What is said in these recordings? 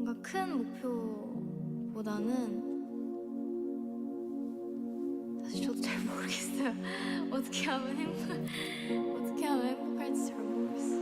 뭔가 큰 목표보다는 사실 저도 잘 모르겠어요. 어떻게 하면 행복할지 잘 모르겠어요.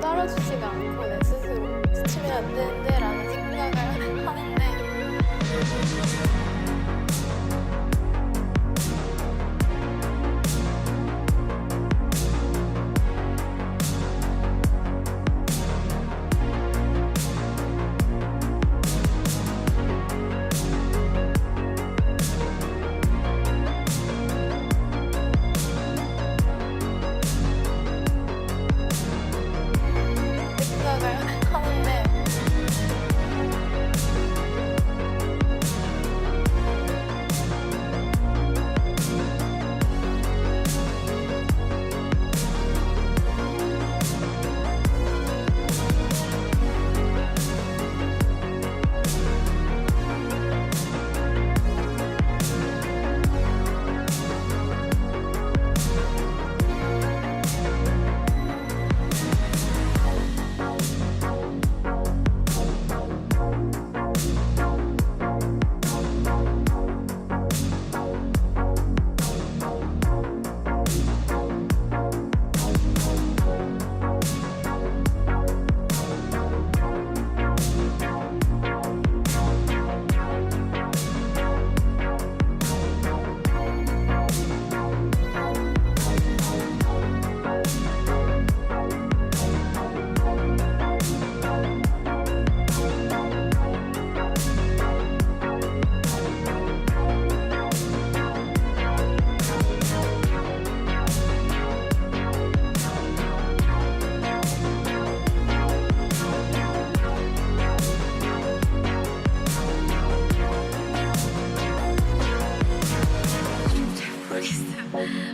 따라주지가 않고 내 스스로 지치면 안 되는데 라는 생각을 하는데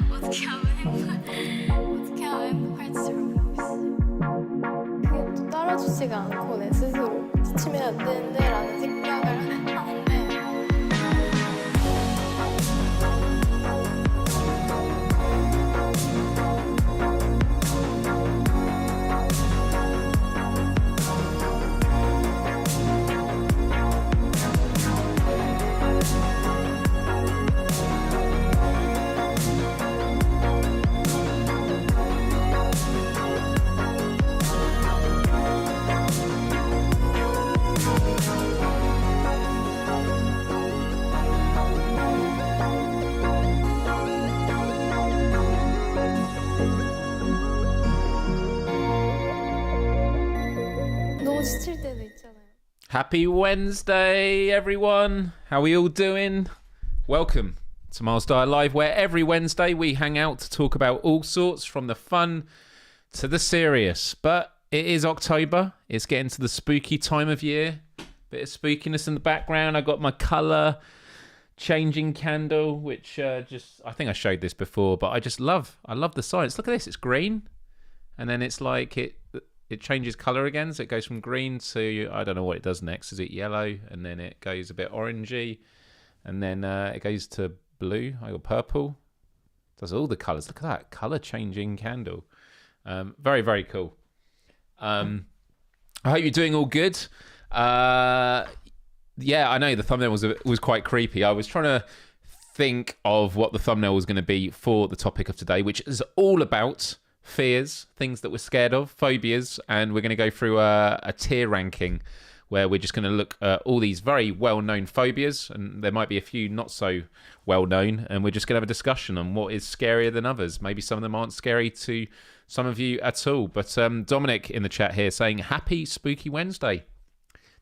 어떻게 하면 행복할지 잘 모르겠어요. 그게 또 따라주지가 않고 내 스스로 지치면 안 되는데 라는 생각을 하는데 너무 지칠 때도 있잖아요. Happy Wednesday, everyone. How are we all doing? Welcome to Myles Dyer Live, where every Wednesday we hang out to talk about all sorts, from the fun to the serious. But it is October. It's getting to the spooky time of year. Bit of spookiness in the background. I got my colour changing candle, which I think I showed this before, but I love the science. Look at this. It's green, and then it's like it changes colour again, so it goes from green to, I don't know what it does next. Is it yellow? And then it goes a bit orangey, and then it goes to blue. I got purple. Does all the colours. Look at that colour changing candle. Very, very cool. I hope you're doing all good. Yeah, I know the thumbnail was quite creepy. I was trying to think of what the thumbnail was going to be for the topic of today, which is all about fears, things that we're scared of, phobias, and we're going to go through a tier ranking where we're just going to look at all these very well-known phobias, and there might be a few not so well-known, and we're just going to have a discussion on what is scarier than others. Maybe some of them aren't scary to some of you at all. But Dominic in the chat here saying, happy Spooky Wednesday.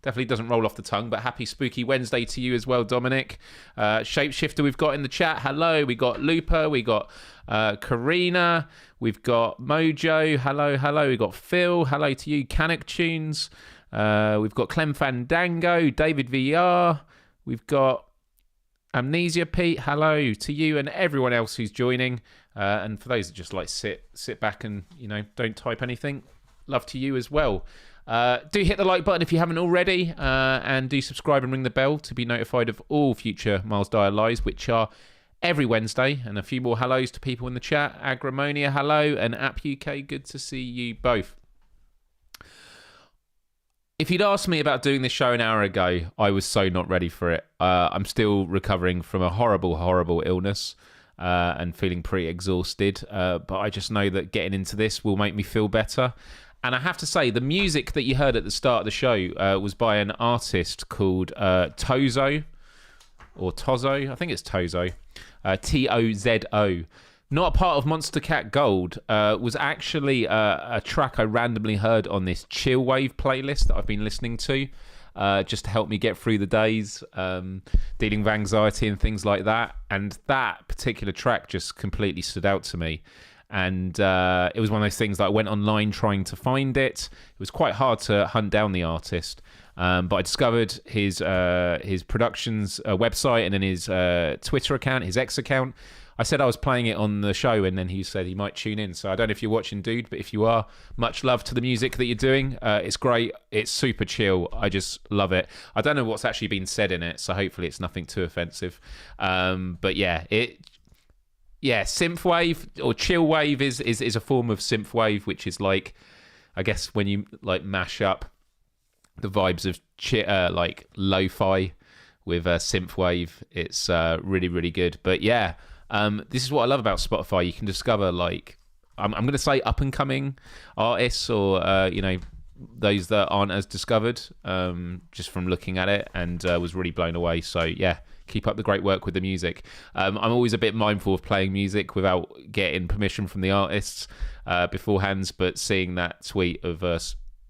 Definitely doesn't roll off the tongue, but happy Spooky Wednesday to you as well, Dominic. Shapeshifter we've got in the chat. Hello. We got Looper. We got Karina. We've got Mojo. Hello. We got Phil. Hello to you. Canic Tunes. We've got Clem Fandango. David VR. We've got Amnesia Pete. Hello to you and everyone else who's joining. And for those that just like sit back and, don't type anything, love to you as well. Do hit the like button if you haven't already, and do subscribe and ring the bell to be notified of all future Myles Dyer lives, which are every Wednesday. And a few more hellos to people in the chat. Agramonia, hello, and App UK, good to see you both. If you'd asked me about doing this show an hour ago, I was so not ready for it. I'm still recovering from a horrible illness and feeling pretty exhausted, but I just know that getting into this will make me feel better. And I have to say, the music that you heard at the start of the show was by an artist called Tozo, or Tozo. I think it's Tozo. Tozo. Not a part of Monster Cat Gold. Was actually a track I randomly heard on this chill wave playlist that I've been listening to, just to help me get through the days, dealing with anxiety and things like that. And that particular track just completely stood out to me. And it was one of those things that I went online trying to find it. It was quite hard to hunt down the artist, but I discovered his productions website and then his Twitter account, his X account. I said I was playing it on the show, and then he said he might tune in. So I don't know if you're watching, dude, but if you are, much love to the music that you're doing. It's great. It's super chill. I just love it. I don't know what's actually been said in it, so hopefully it's nothing too offensive. But yeah, synthwave or chill wave is a form of synthwave, which is like, I guess when you like mash up the vibes of like lo-fi with synthwave, it's really, really good. But yeah, this is what I love about Spotify. You can discover, like, I'm going to say up and coming artists, or those that aren't as discovered, just from looking at it, and was really blown away. So yeah, keep up the great work with the music. I'm always a bit mindful of playing music without getting permission from the artists beforehand, but seeing that tweet of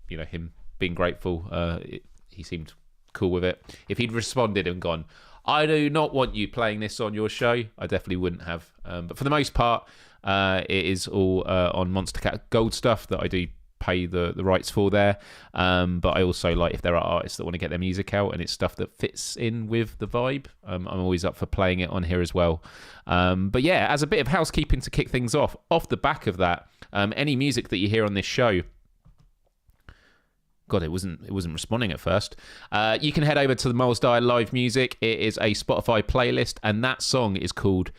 him being grateful, he seemed cool with it. If he'd responded and gone, I do not want you playing this on your show, I definitely wouldn't have. But for the most part, it is all on Monster Cat Gold stuff that I do pay the rights for there. But I also like if there are artists that want to get their music out and it's stuff that fits in with the vibe, I'm always up for playing it on here as well. But yeah, as a bit of housekeeping to kick things off the back of that, any music that you hear on this show, God, it wasn't responding at first. You can head over to the Myles Dyer Live Music. It is a Spotify playlist, and that song is called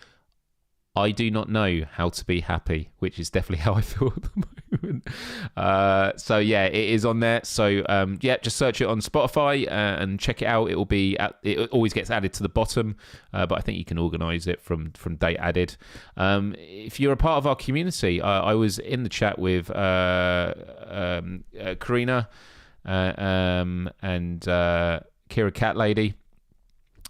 I Do Not Know How to Be Happy, which is definitely how I feel at the moment. So yeah, it is on there. So yeah, just search it on Spotify and check it out. It will be it always gets added to the bottom, but I think you can organise it from date added. If you're a part of our community, I was in the chat with Karina and Kira Cat Lady.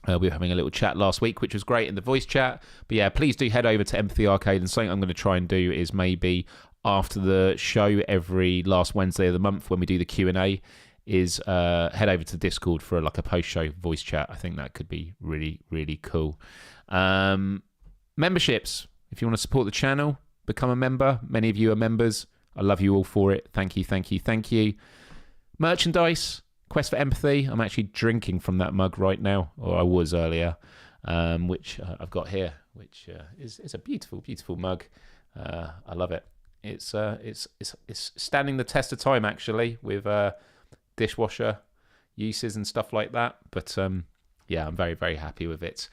We were having a little chat last week, which was great in the voice chat. But yeah, please do head over to Empathy Arcade. And something I'm going to try and do is maybe after the show every last Wednesday of the month when we do the Q&A is head over to Discord for like a post-show voice chat. I think that could be really, really cool. Memberships. If you want to support the channel, become a member. Many of you are members. I love you all for it. Thank you, thank you, thank you. Merchandise. Quest for Empathy. I'm actually drinking from that mug right now, or I was earlier, which I've got here, which is a beautiful, beautiful mug. I love it. It's standing the test of time, actually, with dishwasher uses and stuff like that. But yeah, I'm very, very happy with it.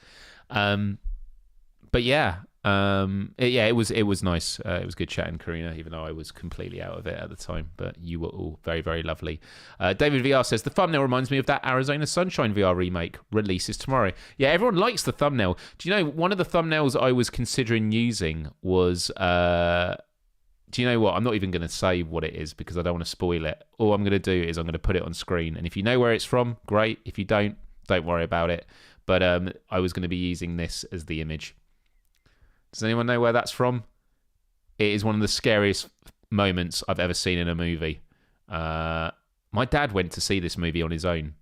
But yeah, it was nice. It was good chatting, Karina, even though I was completely out of it at the time. But you were all very, very lovely. David VR says, the thumbnail reminds me of that Arizona Sunshine VR remake. Releases tomorrow. Yeah, everyone likes the thumbnail. Do you know, one of the thumbnails I was considering using was... do you know what? I'm not even going to say what it is because I don't want to spoil it. All I'm going to do is I'm going to put it on screen. And if you know where it's from, great. If you don't worry about it. But I was going to be using this as the image. Does anyone know where that's from? It is one of the scariest moments I've ever seen in a movie. My dad went to see this movie on his own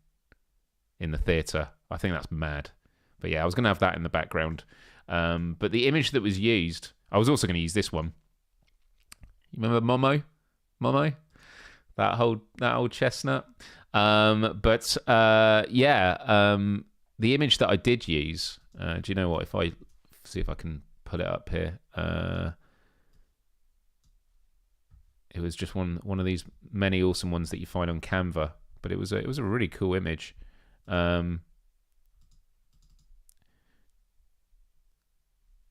in the theatre. I think that's mad. But yeah, I was going to have that in the background. But the image that was used, I was also going to use this one. You remember Momo? Momo? That old chestnut? The image that I did use, do you know what? If I see if I can put it up here. It was just one of these many awesome ones that you find on Canva, but it was a really cool image.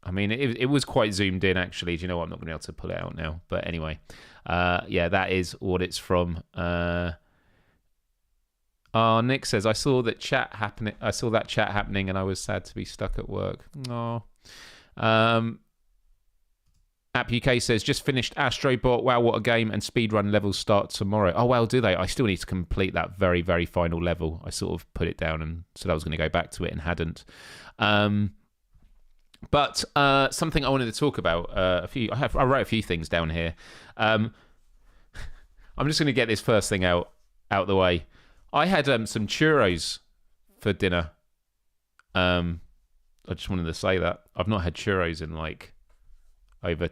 I mean, it was quite zoomed in, actually. Do you know what? I'm not going to be able to pull it out now. But anyway, that is what it's from. Nick says, I saw that chat happening, and I was sad to be stuck at work. Oh. App UK says, just finished Astrobot. Wow, what a game. And speedrun levels start tomorrow. Oh, well, do they? I still need to complete that very, very final level. I sort of put it down and said I was going to go back to it and hadn't. But something I wanted to talk about, I wrote a few things down here. I'm just going to get this first thing out the way. I had some churros for dinner. I just wanted to say that. I've not had churros in like over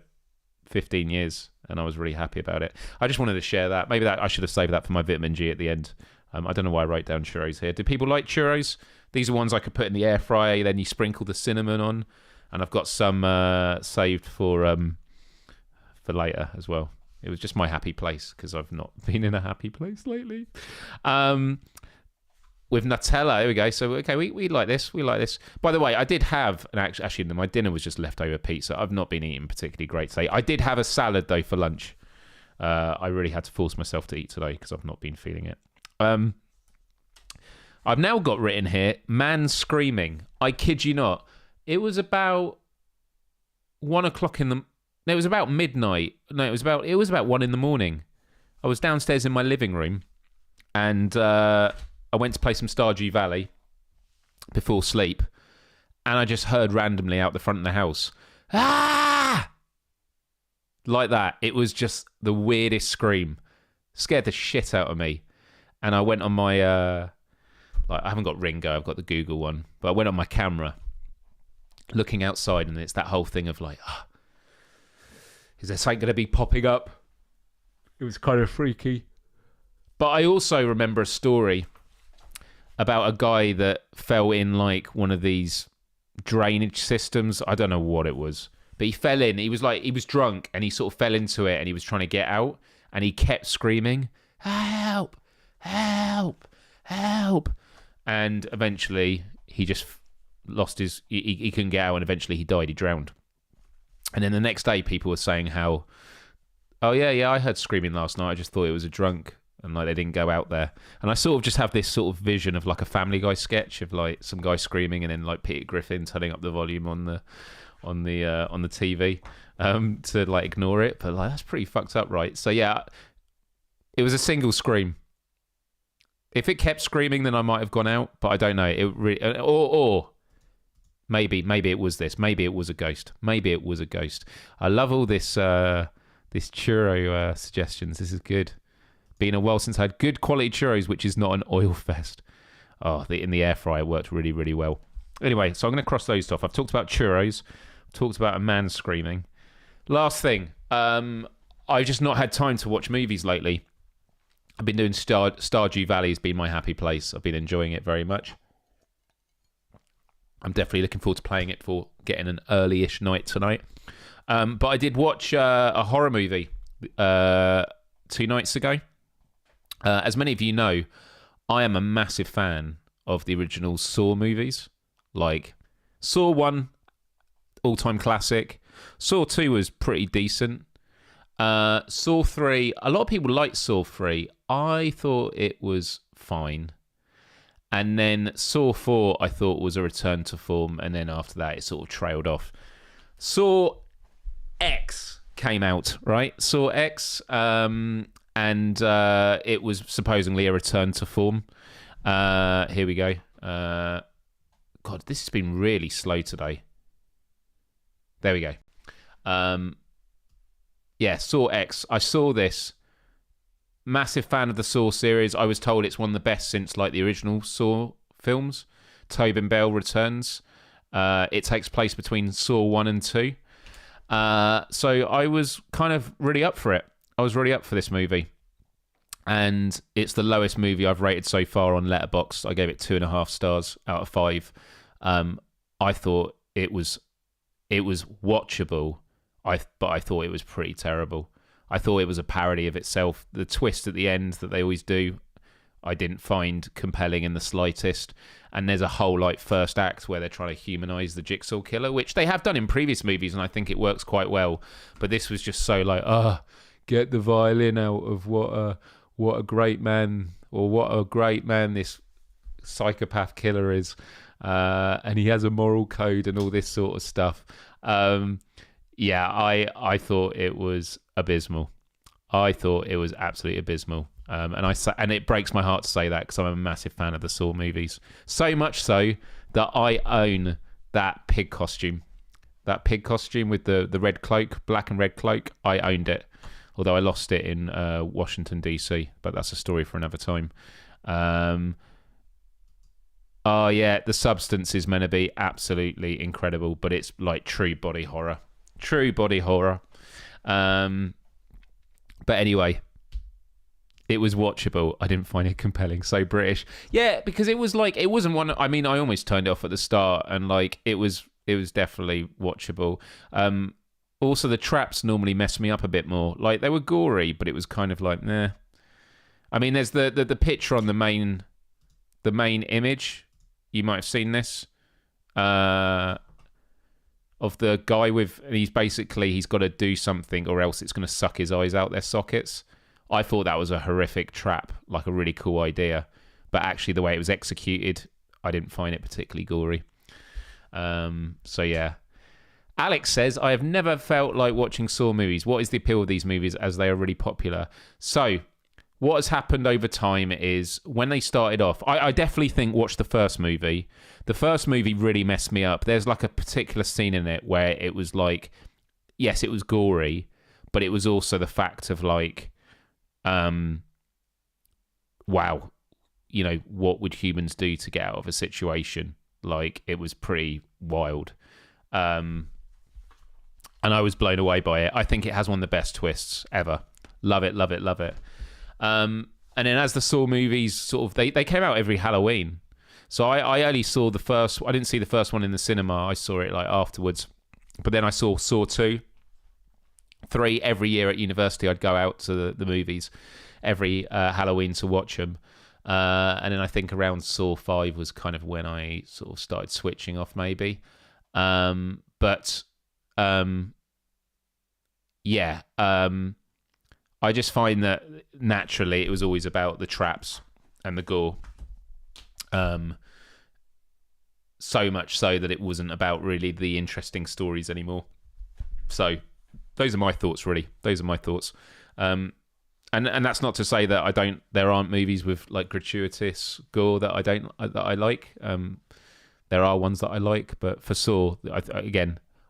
15 years, and I was really happy about it. I just wanted to share that. Maybe that I should have saved that for my vitamin G at the end. I don't know why I wrote down churros here. Do people like churros? These are ones I could put in the air fryer, then you sprinkle the cinnamon on. And I've got some saved for later as well. It was just my happy place because I've not been in a happy place lately. With Nutella, here we go. So, okay, we like this. We like this. By the way, I did have, actually, my dinner was just leftover pizza. I've not been eating particularly great today. I did have a salad, though, for lunch. I really had to force myself to eat today because I've not been feeling it. I've now got written here, man screaming. I kid you not. It was about 1 o'clock in the... No, it was about midnight. No, it was about 1 in the morning. I was downstairs in my living room, and I went to play some Stardew Valley before sleep, and I just heard randomly out the front of the house, ah! Like that. It was just the weirdest scream. Scared the shit out of me. And I went on my... I haven't got Ringo, I've got the Google one, but I went on my camera, looking outside, and it's that whole thing of like, is there something going to be popping up? It was kind of freaky. But I also remember a story about a guy that fell in like one of these drainage systems. I don't know what it was, but he fell in. He was drunk, and he sort of fell into it, and he was trying to get out, and he kept screaming, help, help, help. And eventually he just lost his... He couldn't get out, and eventually he died. He drowned. And then the next day, people were saying how, oh, yeah, I heard screaming last night. I just thought it was a drunk, and like they didn't go out there. And I sort of just have this sort of vision of like a Family Guy sketch of like some guy screaming, and then like Peter Griffin turning up the volume on the TV to like ignore it. But like that's pretty fucked up, right? So yeah, it was a single scream. If it kept screaming, then I might have gone out, but I don't know. It really, or maybe it was this. Maybe it was a ghost. Maybe it was a ghost. I love all this churro suggestions. This is good. Been a while since I had good quality churros, which is not an oil fest. Oh, in the air fryer worked really, really well. Anyway, so I'm going to cross those off. I've talked about churros. I've talked about a man screaming. Last thing. I've just not had time to watch movies lately. I've been doing Stardew Valley has been my happy place. I've been enjoying it very much. I'm definitely looking forward to playing it for getting an early-ish night tonight. But I did watch a horror movie 2 nights ago. As many of you know, I am a massive fan of the original Saw movies. Like, Saw 1, all-time classic. Saw 2 was pretty decent. Saw 3, a lot of people liked Saw 3. I thought it was fine. And then Saw 4, I thought was a return to form. And then after that, it sort of trailed off. Saw X came out, right? Saw X, and it was supposedly a return to form. Here we go. God, this has been really slow today. There we go. yeah, Saw X. I saw this. Massive fan of the Saw series. I was told it's one of the best since like the original Saw films. Tobin Bell returns. It takes place between Saw 1 and 2. So I was kind of really up for it. I was really up for this movie. And it's the lowest movie I've rated so far on Letterboxd. I gave it 2.5 stars out of 5. I thought it was watchable, but I thought it was pretty terrible. I thought it was a parody of itself. The twist at the end that they always do, I didn't find compelling in the slightest. And there's a whole like first act where they're trying to humanize the Jigsaw Killer, which they have done in previous movies, and I think it works quite well. But this was just so like, get the violin out of what a great man, or what a great man this psychopath killer is, and he has a moral code and all this sort of stuff. I thought it was abysmal. I thought it was absolutely abysmal. And it breaks my heart to say that because I'm a massive fan of the Saw movies. So much so that I own that pig costume. That pig costume with the red cloak, black and red cloak. I owned it. Although I lost it in Washington, D.C. But that's a story for another time. The Substance is meant to be absolutely incredible. But it's like true body horror. True body horror. But anyway, it was watchable. I didn't find it compelling. So British. Yeah, because it was like, it wasn't one. I mean, I almost turned it off at the start, and like it was definitely watchable. Also, the traps normally mess me up a bit more. Like, they were gory, but it was kind of like, nah. I mean, there's the picture on the main image. You might have seen this. Of the guy with, and he's got to do something or else it's going to suck his eyes out their sockets. I thought that was a horrific trap, like a really cool idea. But actually, the way it was executed, I didn't find it particularly gory. So, yeah. Alex says, I have never felt like watching Saw movies. What is the appeal of these movies as they are really popular? So, what has happened over time is when they started off, I definitely think watch the first movie. The first movie really messed me up. There's like a particular scene in it where it was like, yes, it was gory, but it was also the fact of like, wow, you know, what would humans do to get out of a situation? Like, it was pretty wild. And I was blown away by it. I think it has one of the best twists ever. Love it, love it, love it. And then as the Saw movies sort of, they came out every Halloween. So I only saw the first, I didn't see the first one in the cinema. I saw it like afterwards. But then I saw Saw 2, 3 every year at university. I'd go out to the movies every Halloween to watch them. And then I think around Saw 5 was kind of when I sort of started switching off maybe. I just find that naturally it was always about the traps and the gore. So much so that it wasn't about really the interesting stories anymore. So those are my thoughts, really. Those are my thoughts. And that's not to say that there aren't movies with like gratuitous gore that I like. There are ones that I like, but for Saw,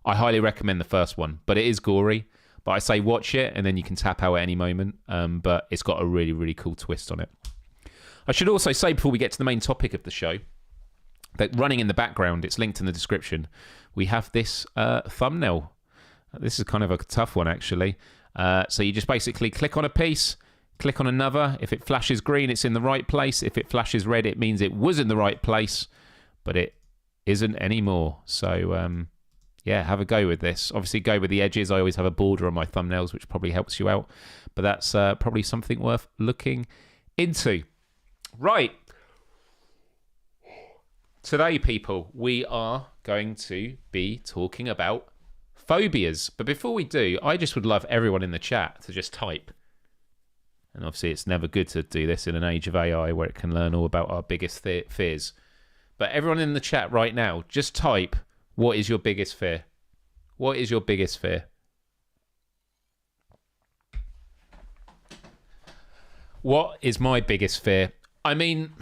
I highly recommend the first one, but it is gory. But I say watch it, and then you can tap out at any moment. But it's got a really, really cool twist on it. I should also say, before we get to the main topic of the show, that running in the background, it's linked in the description, we have this thumbnail. This is kind of a tough one, actually. So you just basically click on a piece, click on another. If it flashes green, it's in the right place. If it flashes red, it means it was in the right place, but it isn't anymore. So, have a go with this. Obviously, go with the edges. I always have a border on my thumbnails, which probably helps you out. But that's probably something worth looking into. Right. Today, people, we are going to be talking about phobias. But before we do, I just would love everyone in the chat to just type. And obviously, it's never good to do this in an age of AI where it can learn all about our biggest fears. But everyone in the chat right now, just type, what is your biggest fear? What is your biggest fear? What is my biggest fear? I mean,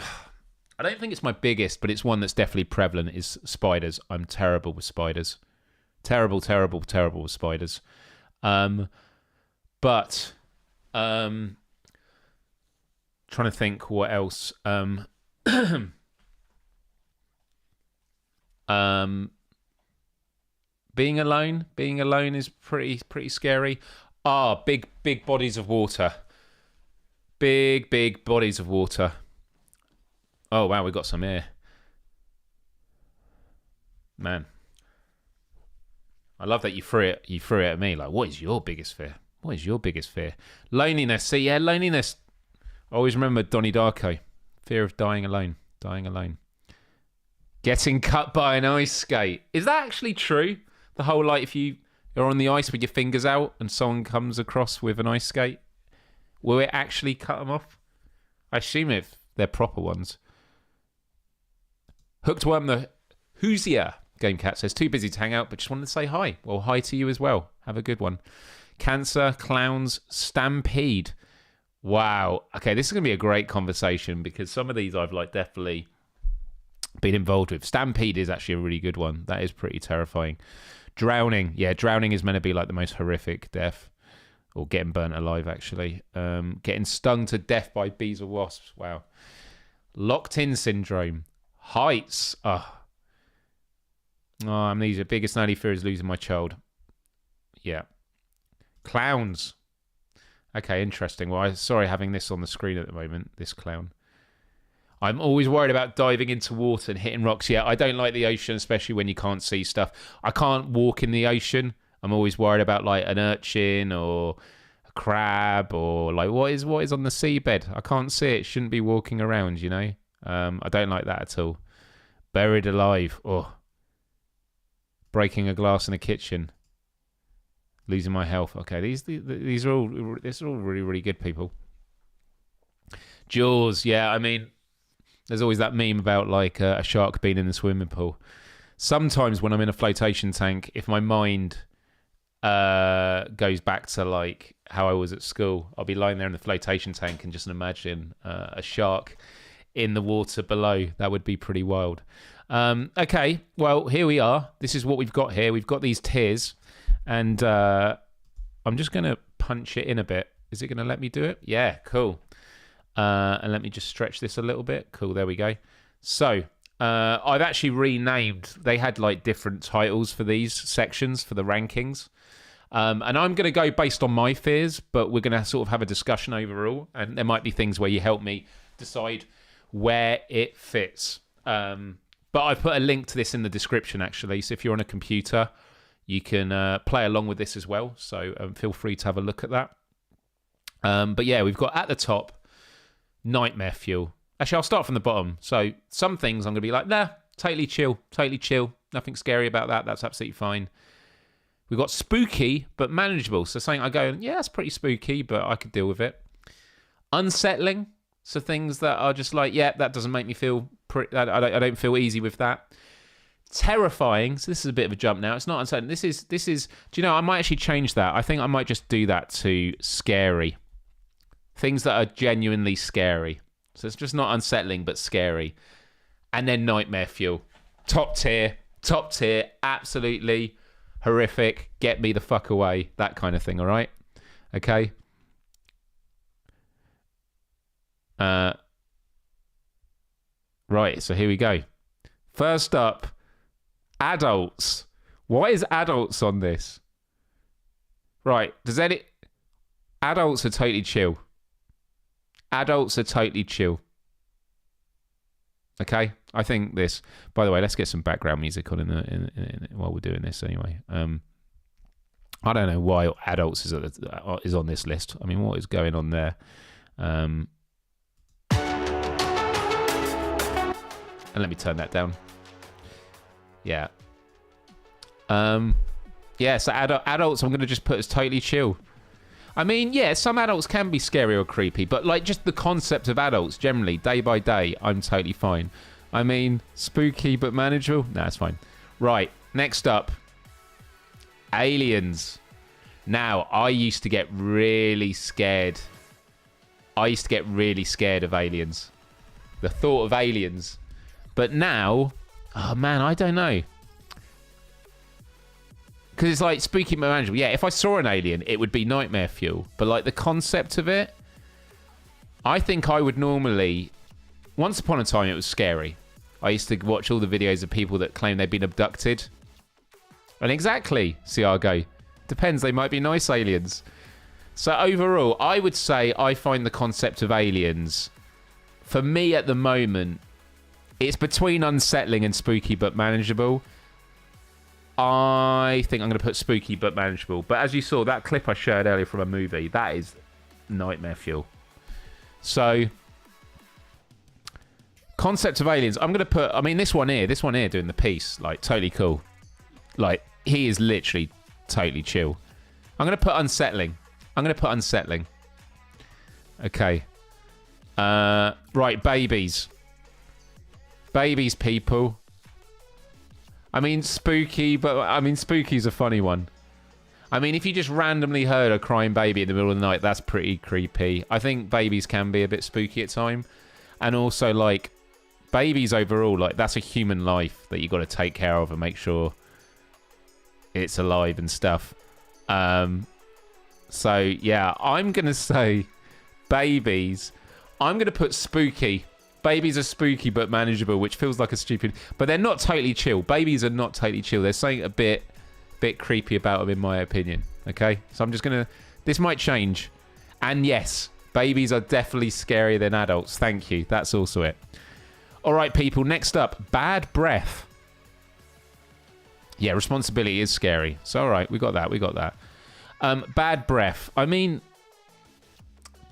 I don't think it's my biggest, but it's one that's definitely prevalent, is spiders. I'm terrible with spiders. Terrible, terrible, terrible with spiders. But trying to think what else. Being alone is pretty scary. Big bodies of water. Big bodies of water. Oh wow, we got some here. Man. I love that you threw it at me. Like, what is your biggest fear? What is your biggest fear? Loneliness. See, yeah, loneliness. I always remember Donnie Darko. Fear of dying alone. Getting cut by an ice skate. Is that actually true? The whole, like, if you are on the ice with your fingers out and someone comes across with an ice skate, will it actually cut them off? I assume if they're proper ones. Hooked Worm the Whoosier Gamecat says, too busy to hang out, but just wanted to say hi. Well, hi to you as well. Have a good one. Cancer, Clowns, Stampede. Wow. Okay, this is going to be a great conversation because some of these I've like definitely been involved with. Stampede is actually a really good one. That is pretty terrifying. Drowning. Yeah, drowning is meant to be like the most horrific death. Or getting burnt alive, actually. Getting stung to death by bees or wasps. Wow. Locked-in syndrome. Heights. Amnesia. Biggest and only fear is losing my child. Yeah. Clowns. Okay, interesting. Well, I'm sorry having this on the screen at the moment, this clown. I'm always worried about diving into water and hitting rocks. Yeah, I don't like the ocean, especially when you can't see stuff. I can't walk in the ocean. I'm always worried about like an urchin or a crab or like what is on the seabed. I can't see it. Shouldn't be walking around, you know. I don't like that at all. Buried alive. Oh. Breaking a glass in a kitchen. Losing my health. Okay, these are all really, really good, people. Jaws. Yeah, I mean, there's always that meme about like a shark being in the swimming pool. Sometimes when I'm in a flotation tank, if my mind goes back to like how I was at school, I'll be lying there in the flotation tank and just imagine a shark in the water below. That would be pretty wild. Okay, well, here we are. This is what we've got here. We've got these tiers, and I'm just going to punch it in a bit. Is it going to let me do it? Yeah, cool. And let me just stretch this a little bit. Cool, there we go. So I've actually renamed. They had like different titles for these sections for the rankings. And I'm going to go based on my fears, but we're going to sort of have a discussion overall. And there might be things where you help me decide where it fits. But I put a link to this in the description, actually. So if you're on a computer, you can play along with this as well. So feel free to have a look at that. But yeah, we've got at the top, nightmare fuel. Actually, I'll start from the bottom. So some things I'm going to be like, nah, totally chill. Nothing scary about that. That's absolutely fine. We've got spooky, but manageable. So something I go, yeah, that's pretty spooky, but I could deal with it. Unsettling. So things that are just like, yeah, that doesn't make me feel I don't feel easy with that. Terrifying. So this is a bit of a jump now. It's not unsettling. This is. Do you know? I might actually change that. I think I might just do that to scary. Things that are genuinely scary. So it's just not unsettling, but scary. And then nightmare fuel. Top tier. Absolutely horrific. Get me the fuck away. That kind of thing. All right. Okay. Right, so here we go. First up, adults. Why is adults on this? Right, adults are totally chill. Okay, I think this. By the way, let's get some background music on in while we're doing this anyway. I don't know why adults is on this list. I mean, what is going on there? And let me turn that down. Yeah. So adults I'm going to just put as totally chill. I mean, yeah, some adults can be scary or creepy, but like just the concept of adults generally, day by day, I'm totally fine. I mean, spooky but manageable? Nah, it's fine. Right, next up. Aliens. Now, I used to get really scared. of aliens. The thought of aliens. But now, oh man, I don't know. Because it's like spooky but manageable. Yeah, if I saw an alien, it would be nightmare fuel. But like the concept of it, I think I would normally... Once upon a time, it was scary. I used to watch all the videos of people that claim they'd been abducted. And exactly, see how I go. Depends, they might be nice aliens. So overall, I would say I find the concept of aliens, for me at the moment, it's between unsettling and spooky but manageable. I think I'm going to put spooky but manageable. But as you saw, that clip I shared earlier from a movie, that is nightmare fuel. So, concept of aliens, I'm going to put, I mean, this one here doing the piece, like, totally cool. Like, he is literally totally chill. I'm going to put unsettling. Okay. Right, babies. Babies, people. I mean, spooky, but I mean, spooky's a funny one. I mean, if you just randomly heard a crying baby in the middle of the night, that's pretty creepy. I think babies can be a bit spooky at times. And also, like, babies overall, like, that's a human life that you got to take care of and make sure it's alive and stuff. So, yeah, I'm going to say babies. I'm going to put spooky. Babies are spooky but manageable, which feels like a stupid... But they're not totally chill. Babies are not totally chill. There's something a bit creepy about them, in my opinion. Okay? So I'm just going to... This might change. And yes, babies are definitely scarier than adults. Thank you. That's also it. All right, people. Next up, bad breath. Yeah, responsibility is scary. So, all right, we got that. Bad breath. I mean,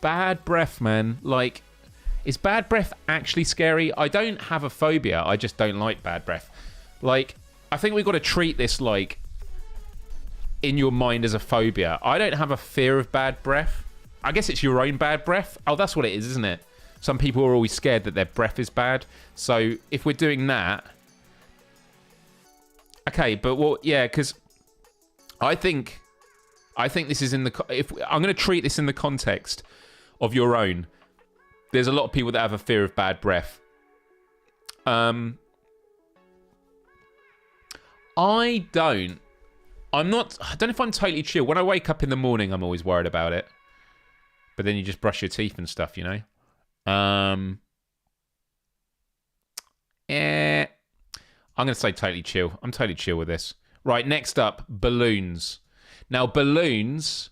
bad breath, man. Like... Is bad breath actually scary? I don't have a phobia. I just don't like bad breath. Like, I think we've got to treat this, like, in your mind as a phobia. I don't have a fear of bad breath. I guess it's your own bad breath. Oh, that's what it is, isn't it? Some people are always scared that their breath is bad. So, if we're doing that... Okay, but what... Yeah, because I think this is in the... I'm going to treat this in the context of your own. There's a lot of people that have a fear of bad breath. I don't know if I'm totally chill. When I wake up in the morning, I'm always worried about it. But then you just brush your teeth and stuff, you know? I'm going to say totally chill. I'm totally chill with this. Right, next up, balloons. Now, balloons...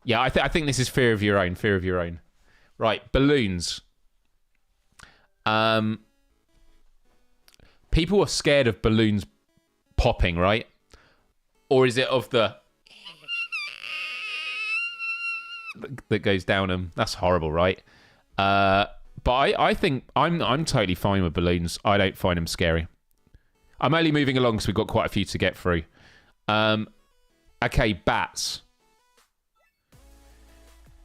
Yeah, I think this is fear of your own. Right, balloons. People are scared of balloons popping, right? Or is it of the... that goes down them? That's horrible, right? But I think I'm totally fine with balloons. I don't find them scary. I'm only moving along because we've got quite a few to get through. Okay, bats.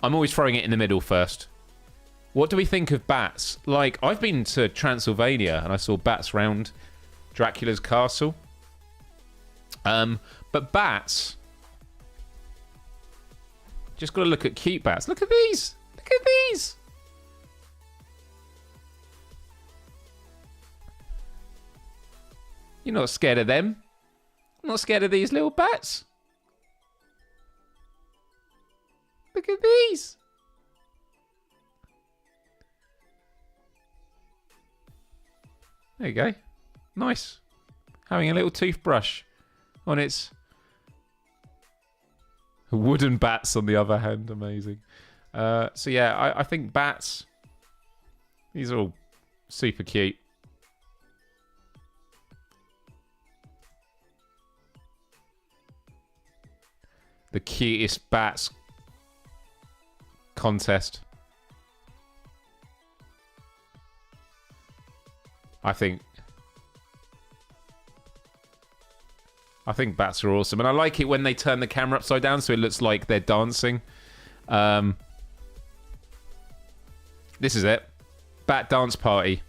I'm always throwing it in the middle first. What do we think of bats? Like, I've been to Transylvania and I saw bats round Dracula's castle. But bats... Just got to look at cute bats. Look at these! Look at these! You're not scared of them. I'm not scared of these little bats. Look at these! There you go. Nice. Having a little toothbrush on its... Wooden bats, on the other hand. Amazing. So, yeah, I think bats... These are all super cute. The cutest bats contest. I think bats are awesome. And I like it when they turn the camera upside down so it looks like they're dancing. This is it. Bat dance party.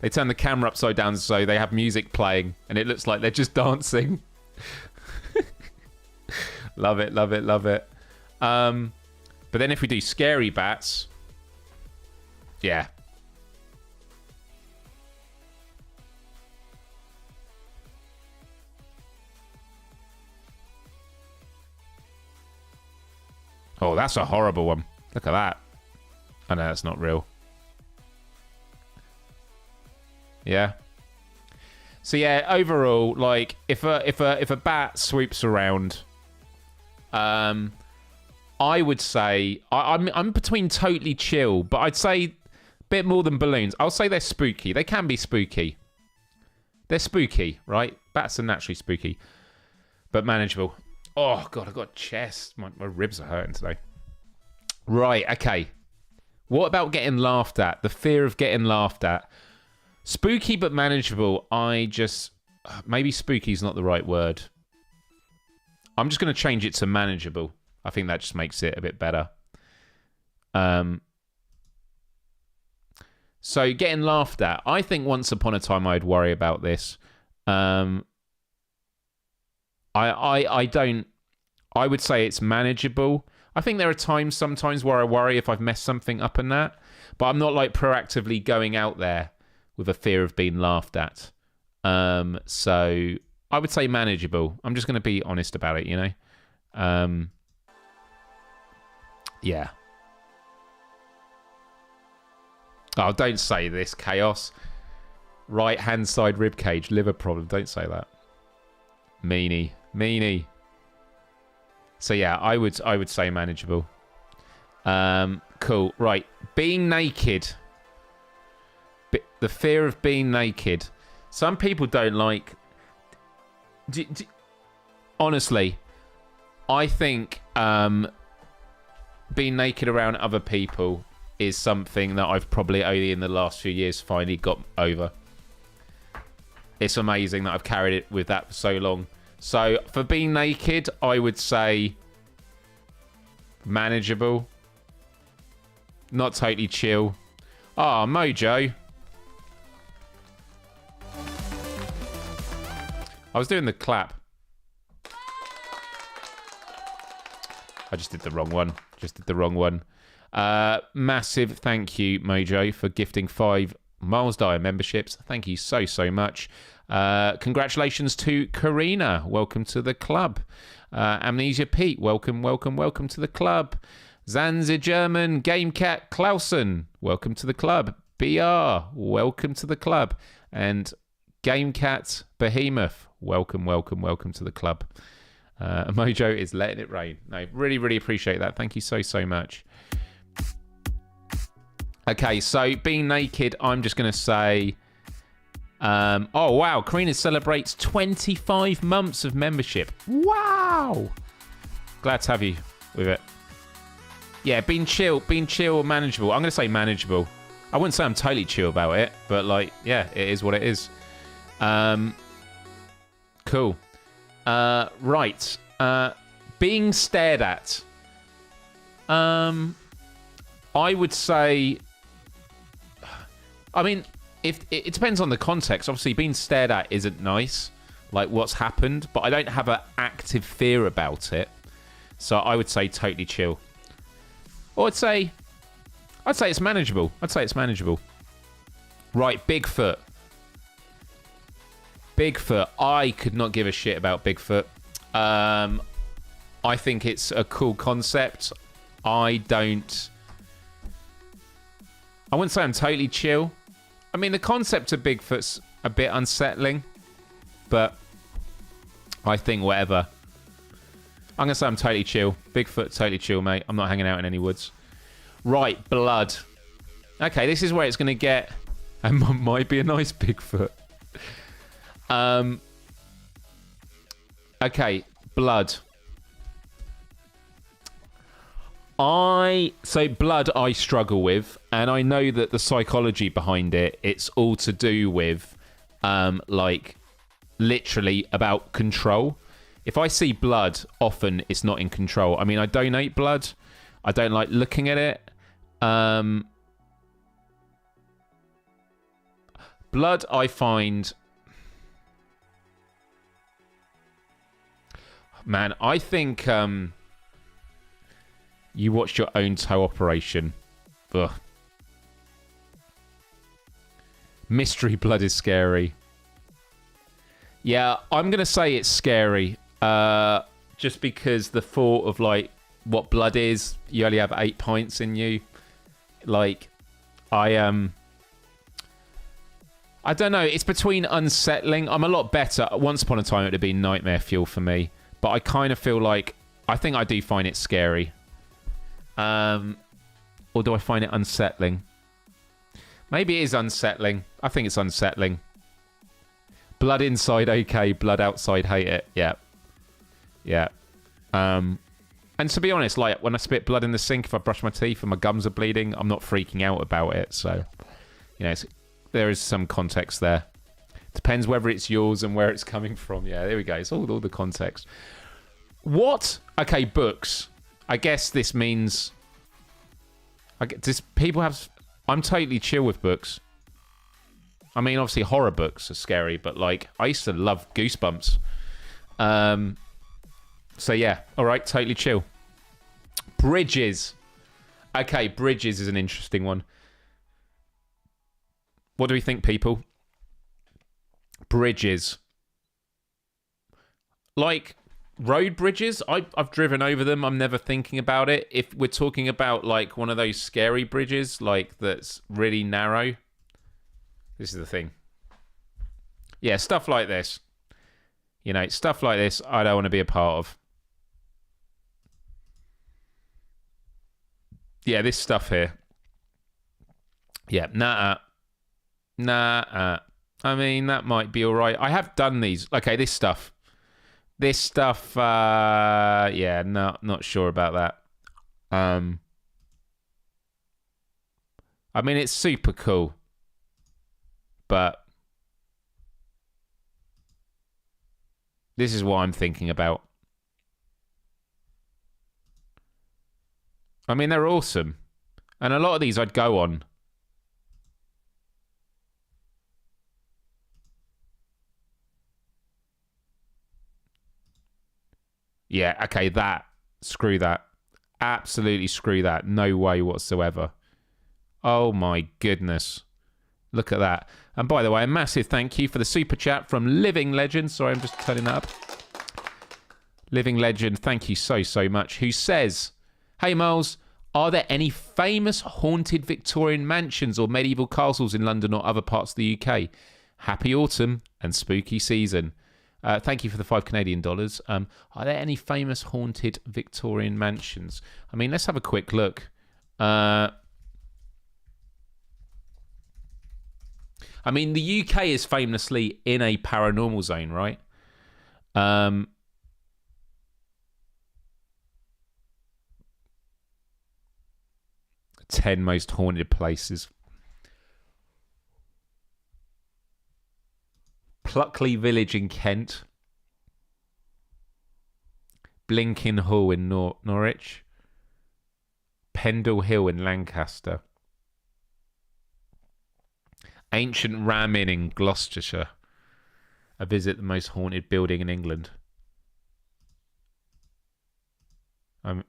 They turn the camera upside down so they have music playing and it looks like they're just dancing. Love it, love it, love it. But then if we do scary bats... Yeah. Oh, that's a horrible one. Look at that. I know that's not real. Yeah. So yeah, overall, like if a bat swoops around, I would say I'm between totally chill, but I'd say a bit more than balloons. I'll say they're spooky. They can be spooky. They're spooky, right? Bats are naturally spooky, but manageable. Oh god, I've got chest. My ribs are hurting today. Right, okay. What about getting laughed at? The fear of getting laughed at. Spooky but manageable. Maybe spooky is not the right word. I'm just going to change it to manageable. I think that just makes it a bit better. So getting laughed at. I think once upon a time I'd worry about this. I would say it's manageable. I think there are sometimes where I worry if I've messed something up in that, but I'm not like proactively going out there with a fear of being laughed at. So I would say manageable. I'm just going to be honest about it, you know? Yeah. Oh, don't say this, Chaos. Right-hand side ribcage, liver problem. Don't say that. Meanie. So yeah, I would say manageable. Cool. Right. Being naked. The fear of being naked. Some people don't like... honestly, I think being naked around other people is something that I've probably only in the last few years finally got over. It's amazing that I've carried it with that for so long. So for being naked, I would say manageable. Not totally chill. Ah, Mojo. I was doing the clap. I just did the wrong one. Massive thank you, Mojo, for gifting 5 Myles Dyer memberships. Thank you so much. Congratulations to Karina. Welcome to the club. Amnesia Pete. Welcome to the club. Zanzi German. Gamecat Clausen. Welcome to the club. BR. Welcome to the club. And Gamecat Behemoth. Welcome to the club. Mojo is letting it rain. No, really appreciate that. Thank you so much. Okay, so being naked, I'm just going to say... oh, wow. Karina celebrates 25 months of membership. Wow. Glad to have you with it. Yeah, being chill or manageable. I'm going to say manageable. I wouldn't say I'm totally chill about it, but, like, yeah, it is what it is. Cool. Right. Being stared at. I would say... I mean, if it depends on the context. Obviously, being stared at isn't nice, like what's happened, but I don't have an active fear about it. So I would say totally chill. Or I'd say it's manageable. Right, Bigfoot. I could not give a shit about Bigfoot. I think it's a cool concept. I wouldn't say I'm totally chill. I mean, the concept of Bigfoot's a bit unsettling, but I think whatever. I'm going to say I'm totally chill. Bigfoot, totally chill, mate. I'm not hanging out in any woods. Right, blood. Okay, this is where it's going to get... And might be a nice Bigfoot. Okay, blood. Blood I struggle with, and I know that the psychology behind it, it's all to do with, like, literally about control. If I see blood, often it's not in control. I mean, I donate blood. I don't like looking at it. Blood, I find... Man, I think... You watched your own toe operation. Ugh. Mystery blood is scary. Yeah, I'm going to say it's scary. Just because the thought of, like, what blood is. You only have 8 points in you. Like, I don't know. It's between unsettling. I'm a lot better. Once upon a time, it would have been nightmare fuel for me. But I kind of feel like... I think I do find it scary. Or do I find it unsettling? Maybe it is unsettling. I think it's unsettling. Blood inside, okay. Blood outside, hate it. Yeah. Yeah. And to be honest, like, when I spit blood in the sink, if I brush my teeth and my gums are bleeding, I'm not freaking out about it. So, you know, there is some context there. Depends whether it's yours and where it's coming from. Yeah, there we go. It's all the context. What? Okay, books. I guess this means... does people have... I'm totally chill with books. I mean, obviously, horror books are scary, but, like, I used to love Goosebumps. So, yeah. All right, totally chill. Bridges. Okay, bridges is an interesting one. What do we think, people? Bridges. Like, road bridges, I've driven over them. I'm never thinking about it. If we're talking about, like, one of those scary bridges, like, that's really narrow... This is the thing. Yeah, stuff like this. You know, stuff like this, I don't want to be a part of. Yeah, this stuff here. Yeah, nah. I mean, that might be all right. I have done these. Okay, this stuff. Yeah, no, not sure about that. I mean, it's super cool. But this is what I'm thinking about. I mean, they're awesome. And a lot of these I'd go on. Yeah, okay, that. Screw that. Absolutely screw that. No way whatsoever. Oh my goodness. Look at that. And by the way, a massive thank you for the super chat from Living Legend. Sorry, I'm just turning that up. Living Legend, thank you so much. Who says, hey Myles, are there any famous haunted Victorian mansions or medieval castles in London or other parts of the UK? Happy autumn and spooky season. Thank you for the $5 Canadian. Are there any famous haunted Victorian mansions? I mean, let's have a quick look. I mean, the UK is famously in a paranormal zone, right? 10 most haunted places. Pluckley Village in Kent. Blinkin Hall in Norwich. Pendle Hill in Lancaster. Ancient Ram Inn in Gloucestershire. A visit the most haunted building in England. I mean,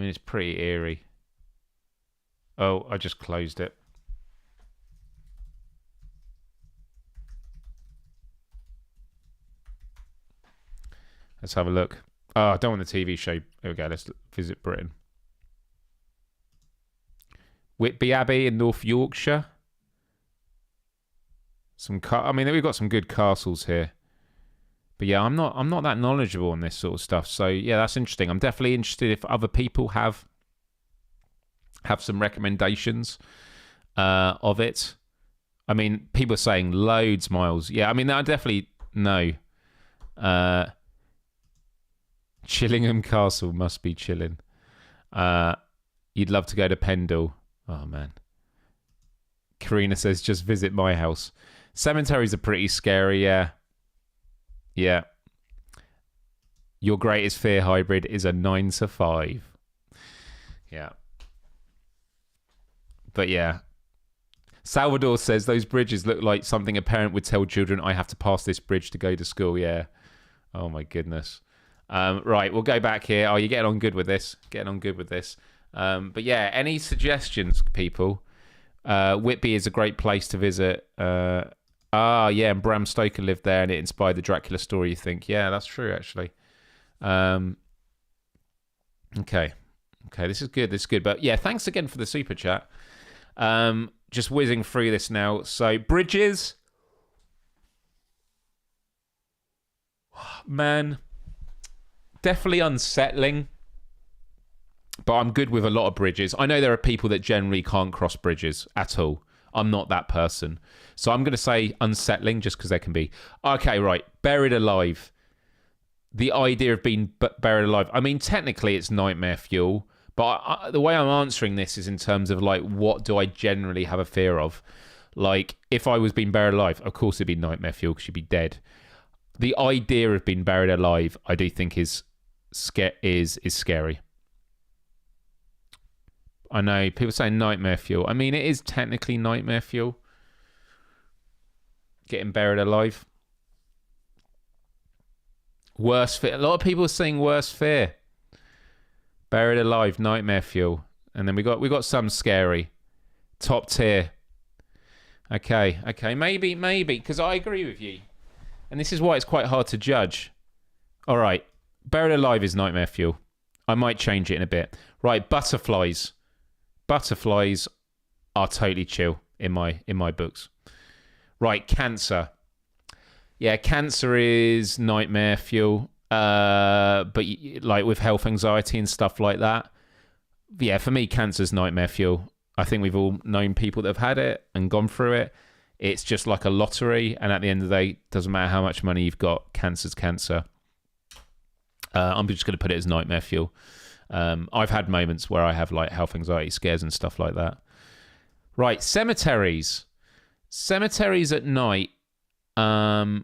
it's pretty eerie. Oh, I just closed it. Let's have a look. Oh, I don't want the TV show. Here we go. Let's visit Britain. Whitby Abbey in North Yorkshire. I mean, we've got some good castles here. But yeah, I'm not that knowledgeable on this sort of stuff. So yeah, that's interesting. I'm definitely interested if other people have some recommendations of it. I mean, people are saying loads, Myles. Yeah, I mean, I definitely know. Chillingham Castle must be chilling. You'd love to go to Pendle. Oh, man. Karina says, just visit my house. Cemeteries are pretty scary, yeah. Yeah. Your greatest fear hybrid is a 9 to 5. Yeah. But yeah. Salvador says, those bridges look like something a parent would tell children, I have to pass this bridge to go to school. Yeah. Oh, my goodness. Right, we'll go back here. Oh, you're getting on good with this. But yeah, any suggestions, people? Whitby is a great place to visit. Ah, yeah, and Bram Stoker lived there, and it inspired the Dracula story. You think? Yeah, that's true, actually. Okay, this is good. But yeah, thanks again for the super chat. Just whizzing through this now. So bridges, man, definitely unsettling. But I'm good with a lot of bridges. I know there are people that generally can't cross bridges at all. I'm not that person. So I'm going to say unsettling just because there can be. Okay, right. Buried alive. The idea of being buried alive. I mean, technically it's nightmare fuel. But the way I'm answering this is in terms of, like, what do I generally have a fear of? Like, if I was being buried alive, of course it'd be nightmare fuel because you'd be dead. The idea of being buried alive, I do think is scary. I know people say nightmare fuel. I mean, it is technically nightmare fuel. Getting buried alive. Worst fear. A lot of people are saying worst fear. Buried alive, nightmare fuel. And then we got some scary. Top tier. Okay. Maybe, because I agree with you. And this is why it's quite hard to judge. All right. Buried alive is nightmare fuel. I might change it in a bit. Right, butterflies. Butterflies are totally chill in my books. Right, cancer. Yeah, cancer is nightmare fuel. But like with health anxiety and stuff like that. Yeah, for me, cancer's nightmare fuel. I think we've all known people that have had it and gone through it. It's just like a lottery, and at the end of the day, doesn't matter how much money you've got, cancer's cancer. I'm just going to put it as nightmare fuel. I've had moments where I have like health anxiety scares and stuff like that. Right, cemeteries. Cemeteries at night. I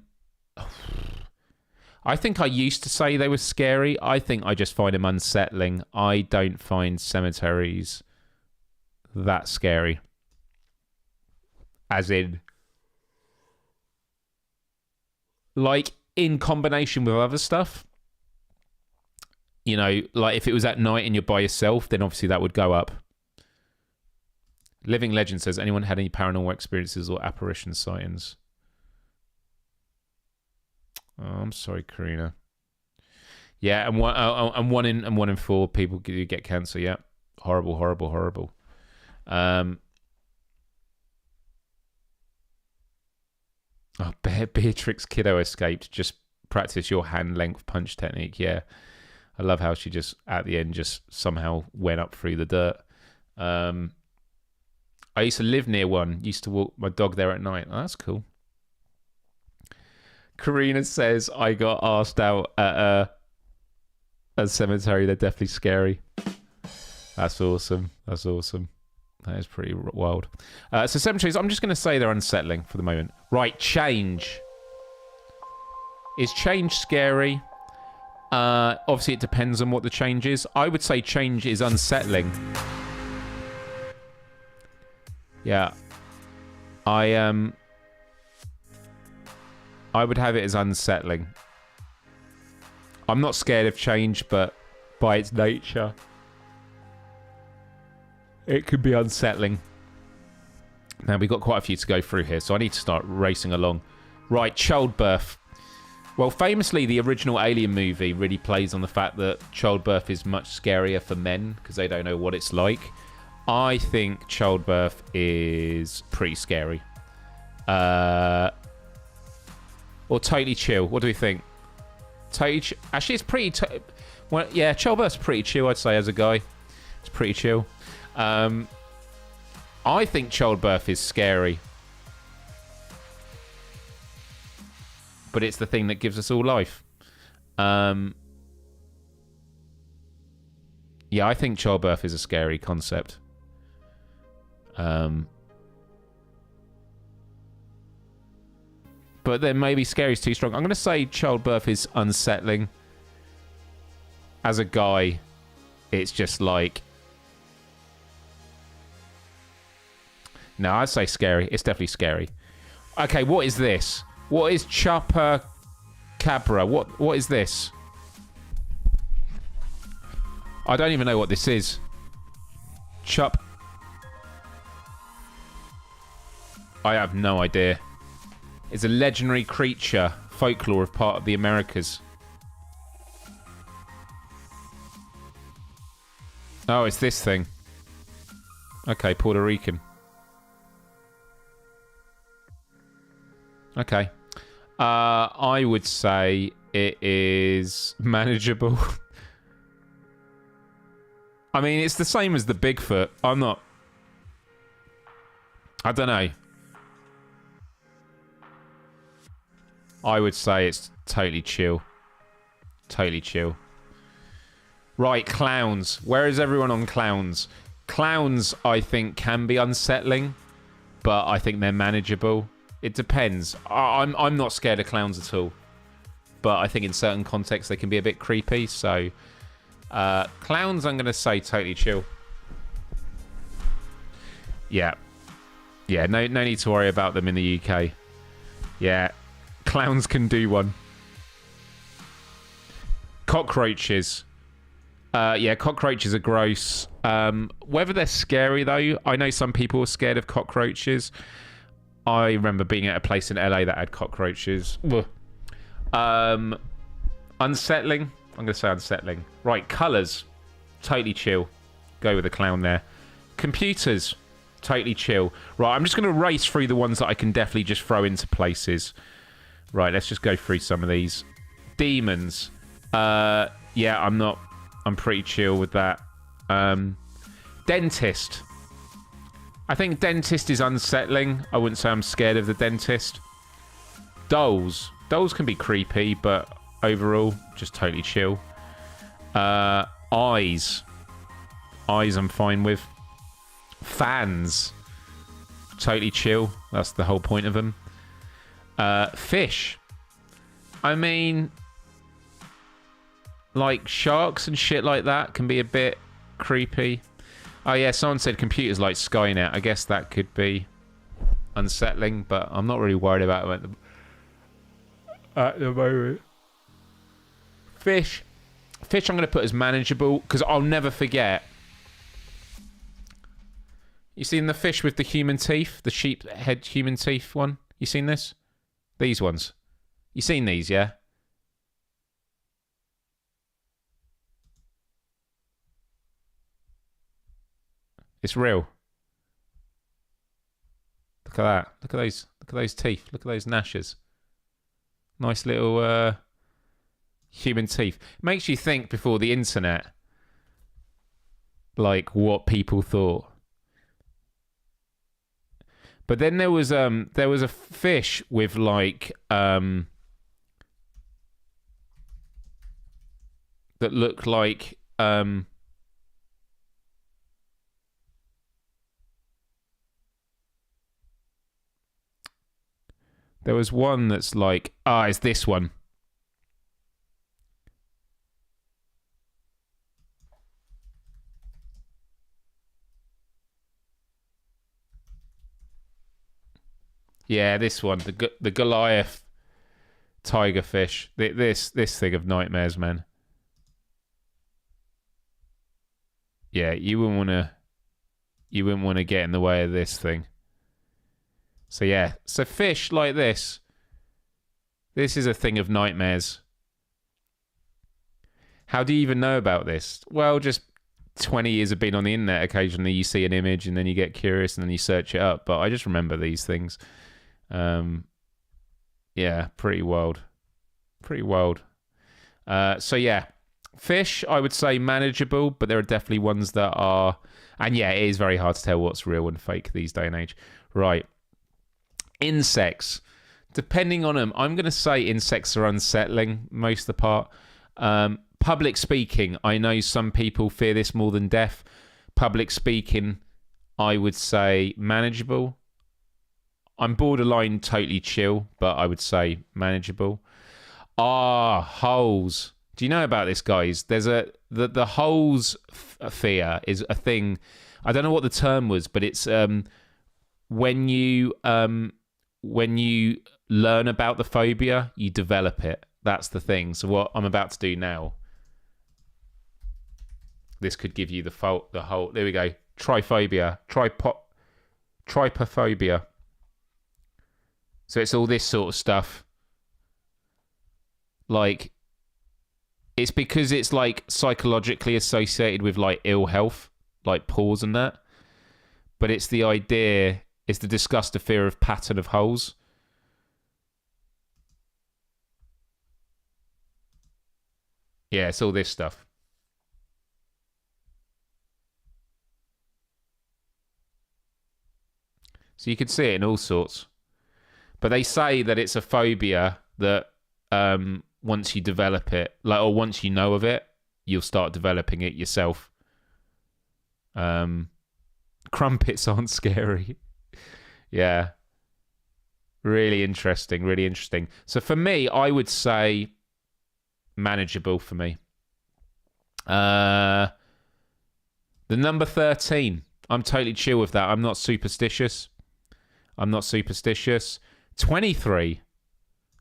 think I used to say they were scary. I think I just find them unsettling. I don't find cemeteries that scary. As in, like, in combination with other stuff. You know, like if it was at night and you're by yourself, then obviously that would go up. Living Legend says, anyone had any paranormal experiences or apparition sightings? Oh, I'm sorry, Karina. Yeah, and one in 4 people do get cancer. Yeah, horrible. Beatrix Kiddo escaped. Just practice your hand length punch technique. Yeah. I love how she just, at the end, just somehow went up through the dirt. I used to live near one. Used to walk my dog there at night. Oh, that's cool. Karina says, I got asked out at a cemetery. They're definitely scary. That's awesome. That is pretty wild. So cemeteries, I'm just going to say they're unsettling for the moment. Right, change. Is change scary? Obviously, it depends on what the change is. I would say change is unsettling. Yeah. I would have it as unsettling. I'm not scared of change, but by its nature, it could be unsettling. Now, we've got quite a few to go through here, so I need to start racing along. Right, childbirth. Well, famously, the original Alien movie really plays on the fact that childbirth is much scarier for men because they don't know what it's like. I think childbirth is pretty scary. Or totally chill. What do we think? Totally actually, it's pretty... well, yeah, childbirth's pretty chill, I'd say, as a guy. It's pretty chill. I think childbirth is scary. But it's the thing that gives us all life. Yeah, I think childbirth is a scary concept. But then maybe scary is too strong. I'm going to say childbirth is unsettling. As a guy, it's just like... No, I'd say scary. It's definitely scary. Okay, what is this? What is Chupacabra? What is this? I don't even know what this is. I have no idea. is a legendary creature, folklore of part of the Americas. Oh, it's this thing. Okay, Puerto Rican. Okay. I would say it is manageable. I mean, it's the same as the Bigfoot. I don't know. I would say it's totally chill. Totally chill. Right, clowns. Where is everyone on clowns? Clowns, I think, can be unsettling, but I think they're manageable. It depends. I'm not scared of clowns at all, but I think in certain contexts they can be a bit creepy. So, clowns, I'm going to say totally chill. Yeah. Yeah, no need to worry about them in the UK. Yeah, clowns can do one. Cockroaches. Yeah, cockroaches are gross. Whether they're scary, though, I know some people are scared of cockroaches. I remember being at a place in LA that had cockroaches. Unsettling. I'm going to say unsettling. Right, colours. Totally chill. Go with the clown there. Computers. Totally chill. Right, I'm just going to race through the ones that I can definitely just throw into places. Right, let's just go through some of these. Demons. Yeah, I'm pretty chill with that. Dentist. I think dentist is unsettling. I wouldn't say I'm scared of the dentist. Dolls. Dolls can be creepy, but overall, just totally chill. Eyes. Eyes I'm fine with. Fans. Totally chill. That's the whole point of them. Fish. I mean, like sharks and shit like that can be a bit creepy. Oh yeah, someone said computers like Skynet. I guess that could be unsettling, but I'm not really worried about them at the moment. Fish. Fish I'm going to put as manageable, because I'll never forget. You seen the fish with the human teeth? The sheep head human teeth one? You seen this? These ones. You seen these, yeah? It's real. Look at that. Look at those. Look at those teeth. Look at those gnashes. Nice little human teeth. Makes you think before the internet, like what people thought. But then there was a fish with like that looked like there was one that's like, it's this one. Yeah, this one, the Goliath tiger fish. This thing of nightmares, man. Yeah, you wouldn't want to get in the way of this thing. So yeah, so fish like this is a thing of nightmares. How do you even know about this? Well, just 20 years of being on the internet. Occasionally you see an image and then you get curious and then you search it up. But I just remember these things. Yeah, pretty wild. Pretty wild. So yeah, fish, I would say manageable, but there are definitely ones that are... And yeah, it is very hard to tell what's real and fake these day and age. Right. Insects. Depending on them, I'm going to say insects are unsettling most of the part. Public speaking, I know some people fear this more than death. Public speaking, I would say manageable. I'm borderline totally chill, but I would say manageable. Holes. Do you know about this, guys? There's the holes fear is a thing. I don't know what the term was, but it's when you learn about the phobia, you develop it. That's the thing. So what I'm about to do now, this could give you the whole. There we go. Trypophobia. Trypophobia. So it's all this sort of stuff. Like, it's because it's like psychologically associated with like ill health, like pores and that. But it's the idea, it's the disgust of fear of pattern of holes. Yeah, it's all this stuff. So you could see it in all sorts. But they say that it's a phobia that once you develop it, like, or once you know of it, you'll start developing it yourself. Crumpets aren't scary. Yeah. Really interesting, really interesting. So for me, I would say manageable for me. The number 13. I'm totally chill with that. I'm not superstitious. 23.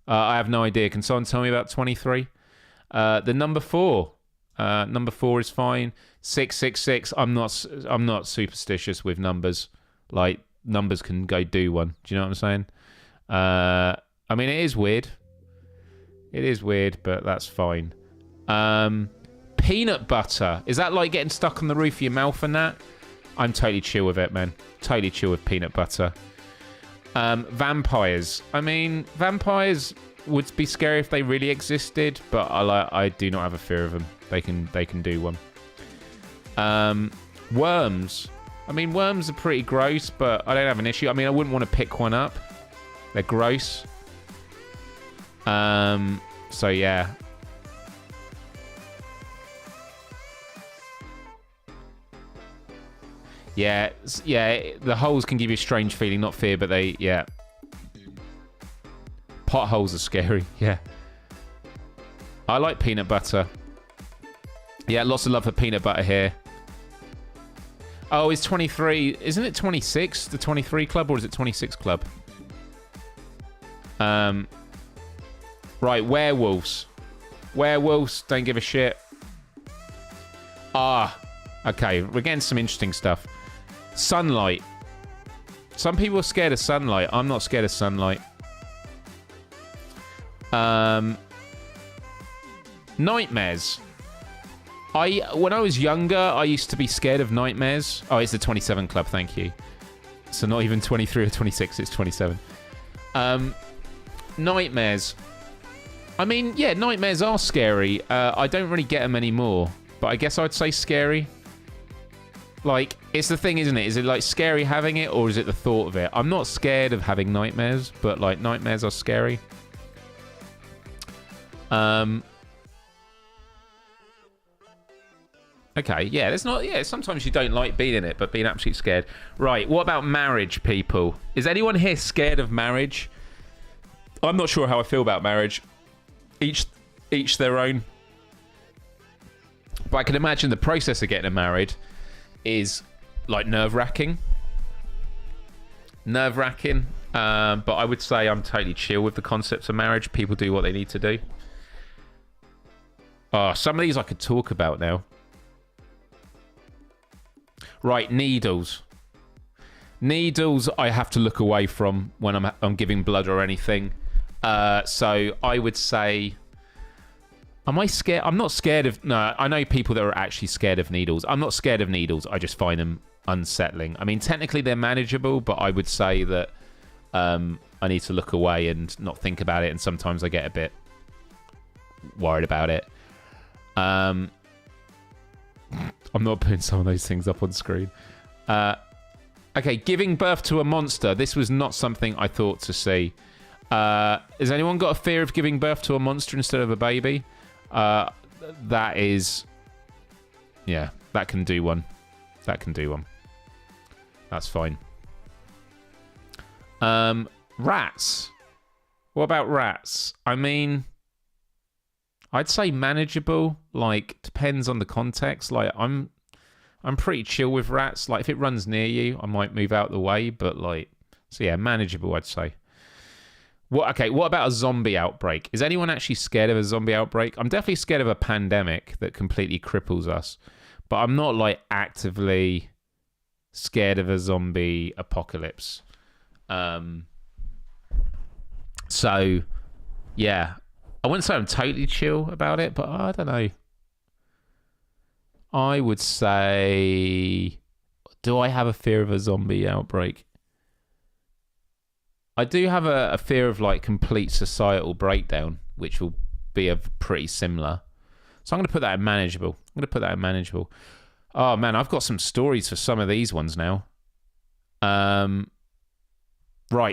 I have no idea. Can someone tell me about 23? The number 4. Number 4 is fine. 666. I'm not superstitious with numbers. Like, numbers can go do one. Do you know what I'm saying? I mean, it is weird. It is weird, but that's fine. Peanut butter. Is that like getting stuck on the roof of your mouth and that? I'm totally chill with it, man. Totally chill with peanut butter. Vampires. I mean, vampires would be scary if they really existed, but I do not have a fear of them. They can do one. Worms. I mean, worms are pretty gross, but I don't have an issue. I mean, I wouldn't want to pick one up. They're gross. So yeah. Yeah, the holes can give you a strange feeling, not fear, but yeah. Potholes are scary, yeah. I like peanut butter. Yeah, lots of love for peanut butter here. Oh, it's 23. Isn't it 26, the 23 club, or is it 26 club? Right, werewolves. Werewolves, don't give a shit. Okay, we're getting some interesting stuff. Sunlight. Some people are scared of sunlight. I'm not scared of sunlight. Nightmares. When I was younger, I used to be scared of nightmares. Oh, it's the 27 club, thank you. So not even 23 or 26, it's 27. Nightmares. I mean, yeah, nightmares are scary. I don't really get them anymore, but I guess I'd say scary. Like, it's the thing, isn't it? Is it like scary having it, or is it the thought of it? I'm not scared of having nightmares, but like nightmares are scary. Okay, yeah, there's not. Yeah, sometimes you don't like being in it, but being absolutely scared. Right. What about marriage, people? Is anyone here scared of marriage? I'm not sure how I feel about marriage. Each their own. But I can imagine the process of getting married is like nerve-wracking. But I would say I'm totally chill with the concepts of marriage. People do what they need to do. Oh, some of these I could talk about now. Right, needles. Needles I have to look away from when I'm giving blood or anything. So I would say... Am I scared? I'm not scared of... No, I know people that are actually scared of needles. I'm not scared of needles. I just find them unsettling. I mean, technically they're manageable, but I would say that I need to look away and not think about it. And sometimes I get a bit worried about it. I'm not putting some of those things up on screen. Okay, giving birth to a monster. This was not something I thought to see. Has anyone got a fear of giving birth to a monster instead of a baby? That is... Yeah, that can do one. That can do one. That's fine. Rats. What about rats? I mean... I'd say manageable. Like, depends on the context. Like, I'm pretty chill with rats. Like, if it runs near you, I might move out the way. But, like... So, yeah, manageable, I'd say. Okay, what about a zombie outbreak? Is anyone actually scared of a zombie outbreak? I'm definitely scared of a pandemic that completely cripples us. But I'm not, like, actively scared of a zombie apocalypse. So, yeah. I wouldn't say I'm totally chill about it, but I don't know. I would say... Do I have a fear of a zombie outbreak? I do have a fear of like complete societal breakdown, which will be pretty similar. So I'm going to put that in manageable. Oh man, I've got some stories for some of these ones now. Right,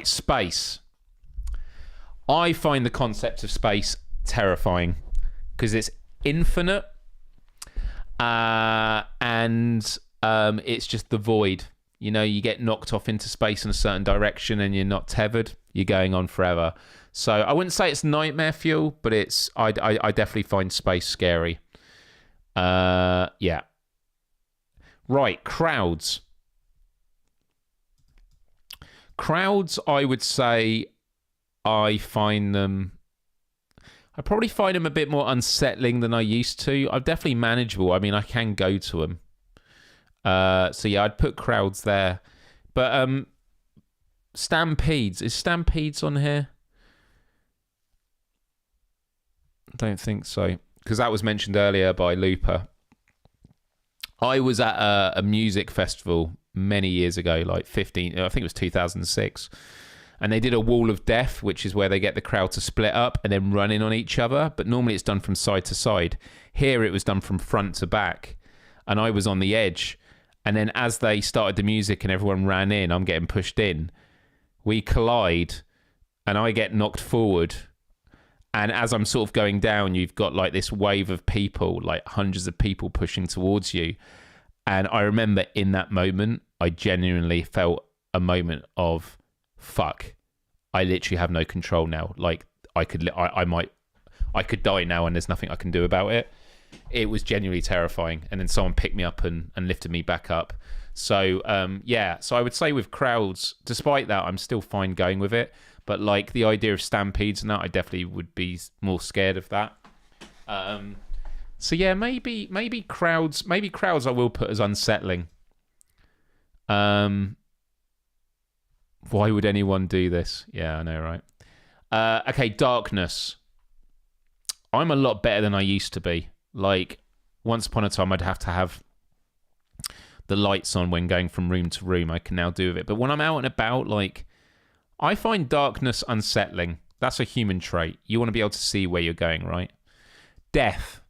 space. I find the concept of space terrifying because it's infinite, and it's just the void. You know, you get knocked off into space in a certain direction and you're not tethered. You're going on forever. So I wouldn't say it's nightmare fuel, but it's I definitely find space scary. Yeah. Right, crowds. Crowds, I would say I probably find them a bit more unsettling than I used to. I'm definitely manageable. I mean, I can go to them. So yeah, I'd put crowds there. But stampedes. Is stampedes on here? I don't think so. Because that was mentioned earlier by Looper. I was at a music festival many years ago, like I think it was 2006. And they did a wall of death, which is where they get the crowd to split up and then run in on each other. But normally it's done from side to side. Here it was done from front to back. And I was on the edge. And then as they started the music and everyone ran in, I'm getting pushed in. We collide and I get knocked forward. And as I'm sort of going down, you've got like this wave of people, like hundreds of people pushing towards you. And I remember in that moment, I genuinely felt a moment of, fuck, I literally have no control now. Like I could die now and there's nothing I can do about it. It was genuinely terrifying. And then someone picked me up and lifted me back up. So, yeah. So I would say with crowds, despite that, I'm still fine going with it. But like the idea of stampedes and that, I definitely would be more scared of that. So yeah, maybe crowds I will put as unsettling. Why would anyone do this? Yeah, I know, right? Okay, darkness. I'm a lot better than I used to be. Like, once upon a time, I'd have to have the lights on when going from room to room. I can now do with it. But when I'm out and about, like, I find darkness unsettling. That's a human trait. You want to be able to see where you're going, right? Death.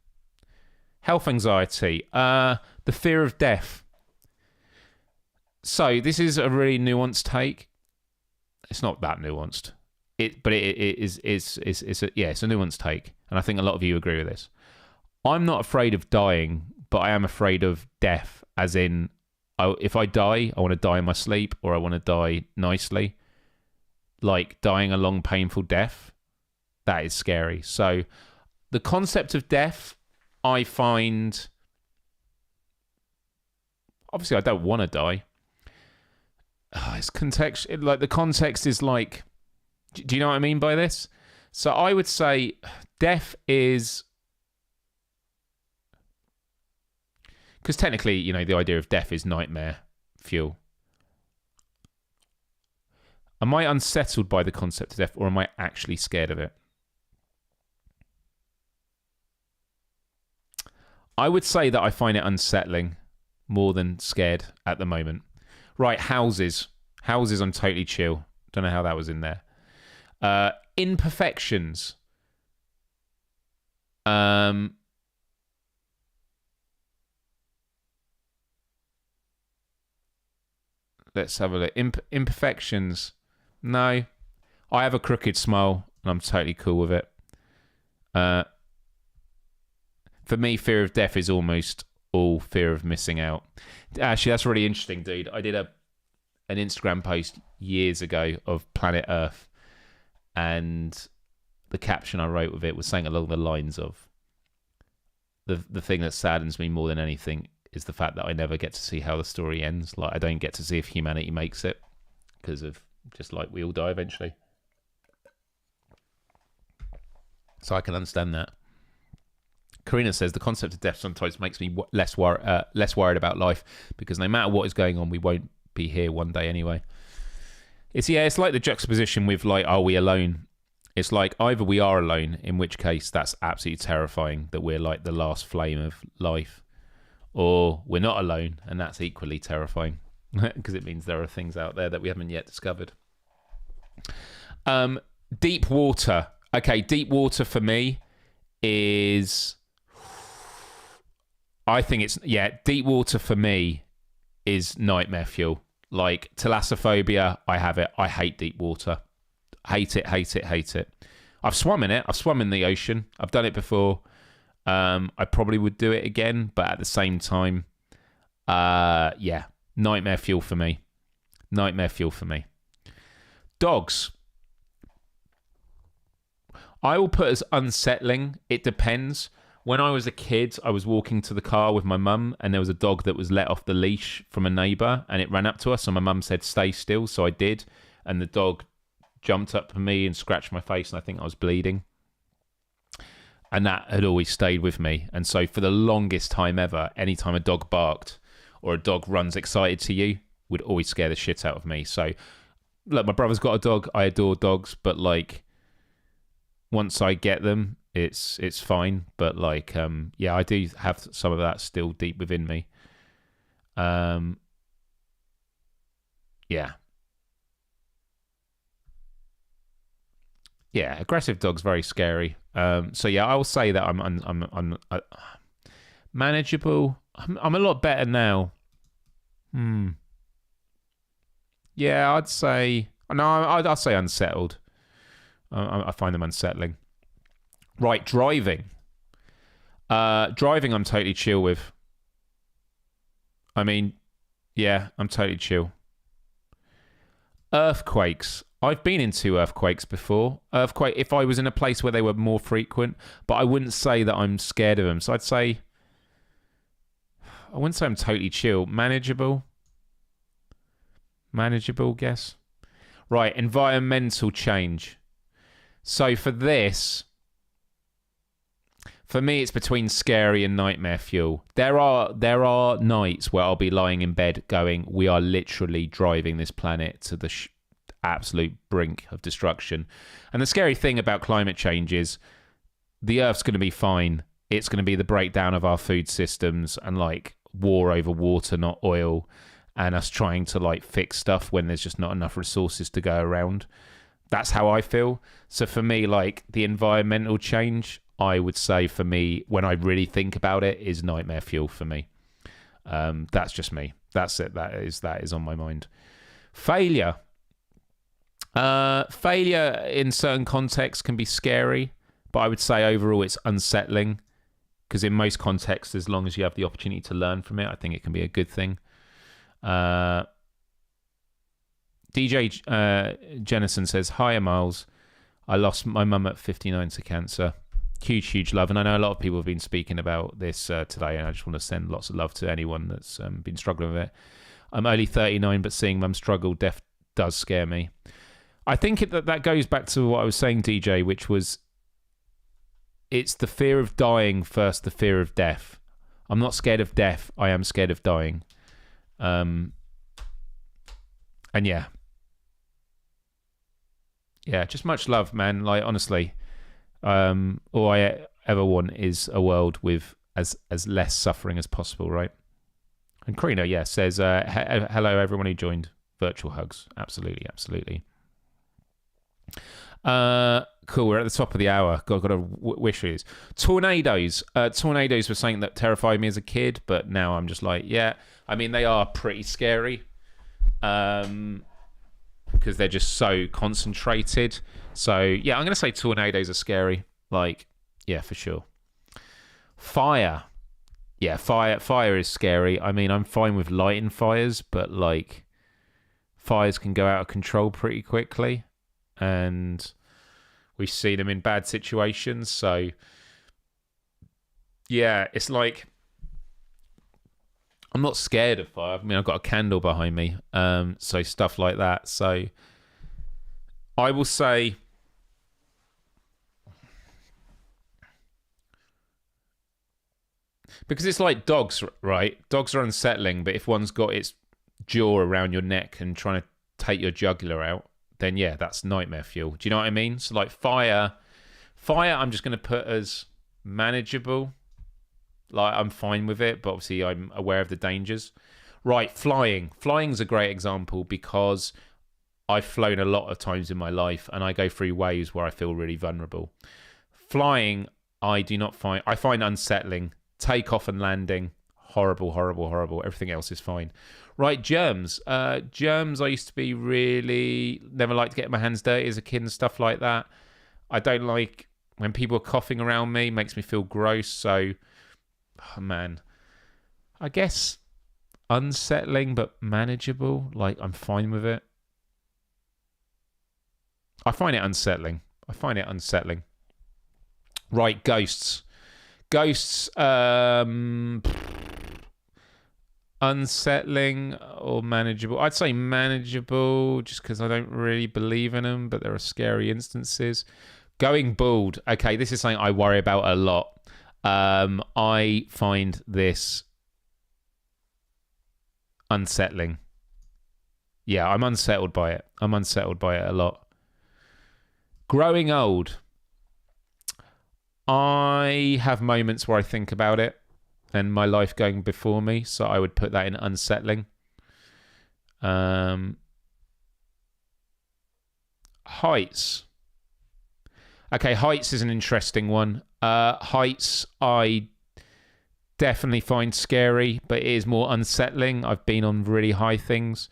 Health anxiety. The fear of death. So, this is a really nuanced take. It's not that nuanced. But it's a nuanced take. And I think a lot of you agree with this. I'm not afraid of dying, but I am afraid of death. As in, if I die, I want to die in my sleep, or I want to die nicely. Like dying a long, painful death. That is scary. So the concept of death, I find... Obviously, I don't want to die. It's context. Like the context is like... Do you know what I mean by this? So I would say death is... Because technically, you know, the idea of death is nightmare fuel. Am I unsettled by the concept of death, or am I actually scared of it? I would say that I find it unsettling more than scared at the moment. Right, houses. Houses, I'm totally chill. Don't know how that was in there. Imperfections. Let's have a look. Imperfections. No. I have a crooked smile, and I'm totally cool with it. For me, fear of death is almost all fear of missing out. Actually, that's really interesting, dude. I did an Instagram post years ago of Planet Earth, and the caption I wrote with it was saying along the lines of, the thing that saddens me more than anything is the fact that I never get to see how the story ends. Like, I don't get to see if humanity makes it, because of just like we all die eventually. So I can understand that. Karina says the concept of death sometimes makes me less worried about life, because no matter what is going on, we won't be here one day anyway. It's like the juxtaposition with like, are we alone? It's like either we are alone, in which case that's absolutely terrifying that we're like the last flame of life, or we're not alone, and that's equally terrifying because it means there are things out there that we haven't yet discovered. Deep water. Okay, deep water for me is... I think it's... Yeah, deep water for me is nightmare fuel. Like, thalassophobia, I have it. I hate deep water. Hate it, hate it, hate it. I've swum in it. I've swum in the ocean. I've done it before. I probably would do it again, but at the same time, yeah, nightmare fuel for me. Nightmare fuel for me. Dogs. I will put as unsettling. It depends. When I was a kid, I was walking to the car with my mum, and there was a dog that was let off the leash from a neighbour, and it ran up to us, and my mum said, "Stay still," so I did, and the dog jumped up to me and scratched my face, and I think I was bleeding. And that had always stayed with me. And so for the longest time ever, anytime a dog barked or a dog runs excited to you, would always scare the shit out of me. So, look, my brother's got a dog. I adore dogs, but like, once I get them, it's fine. But like, yeah, I do have some of that still deep within me. Yeah. Yeah, aggressive dog's very scary. So yeah, I will say that I'm manageable. I'm a lot better now. Yeah, I'd say I'll say unsettled. I find them unsettling. Right, driving. Driving, I'm totally chill with. I mean, yeah, I'm totally chill. Earthquakes. I've been in 2 earthquakes before. If I was in a place where they were more frequent, but I wouldn't say that I'm scared of them. So I'd say, I wouldn't say I'm totally chill. Manageable, guess. Right, environmental change. So for this, for me, it's between scary and nightmare fuel. There are nights where I'll be lying in bed going, we are literally driving this planet to the absolute brink of destruction. And the scary thing about climate change is the Earth's going to be fine. It's going to be the breakdown of our food systems and like war over water, not oil, and us trying to like fix stuff when there's just not enough resources to go around. That's how I feel. So for me, like the environmental change, I would say for me, when I really think about it, is nightmare fuel for me. That's just me. That's it. That is on my mind. Failure. Failure in certain contexts can be scary, but I would say overall it's unsettling, because in most contexts, as long as you have the opportunity to learn from it, I think it can be a good thing. DJ Jennison says, "Hiya, Myles. I lost my mum at 59 to cancer. Huge love." And I know a lot of people have been speaking about this today, and I just want to send lots of love to anyone that's been struggling with it. I'm only 39, but seeing mum struggle, death does scare me. I think that goes back to what I was saying, DJ, which was it's the fear of dying first, the fear of death. I'm not scared of death. I am scared of dying. And yeah, just much love, man. Like, honestly, all I ever want is a world with as less suffering as possible, right? And Karina, yeah, says, hello, everyone who joined. Virtual hugs. Absolutely. Cool, we're at the top of the hour. Got a wishes. Tornadoes. Tornadoes were something that terrified me as a kid, but now I'm just like, yeah. I mean, they are pretty scary. Because they're just so concentrated. So yeah, I'm gonna say tornadoes are scary. Like, yeah, for sure. Fire. Yeah, fire is scary. I mean, I'm fine with lighting fires, but like fires can go out of control pretty quickly, and we see them in bad situations. So yeah, it's like I'm not scared of fire. I mean, I've got a candle behind me, so stuff like that. So I will say because it's like dogs, right? Dogs are unsettling, but if one's got its jaw around your neck and trying to take your jugular out, then yeah, that's nightmare fuel. Do you know what I mean? So like fire, I'm just going to put as manageable. Like I'm fine with it, but obviously I'm aware of the dangers. Right, flying. Flying's a great example because I've flown a lot of times in my life and I go through waves where I feel really vulnerable. Flying, I find unsettling. Takeoff and landing, horrible, horrible, horrible. Everything else is fine. Right, germs. Germs, I used to be never liked to get my hands dirty as a kid and stuff like that. I don't like when people are coughing around me, makes me feel gross. So, oh man, I guess unsettling but manageable. Like, I'm fine with it. I find it unsettling. Right, ghosts. Ghosts, unsettling or manageable. I'd say manageable just because I don't really believe in them, but there are scary instances. Going bald. Okay, this is something I worry about a lot. I find this unsettling. Yeah, I'm unsettled by it. A lot. Growing old. I have moments where I think about it and my life going before me, so I would put that in unsettling. Heights. Okay, heights is an interesting one. Heights I definitely find scary, but it is more unsettling. I've been on really high things.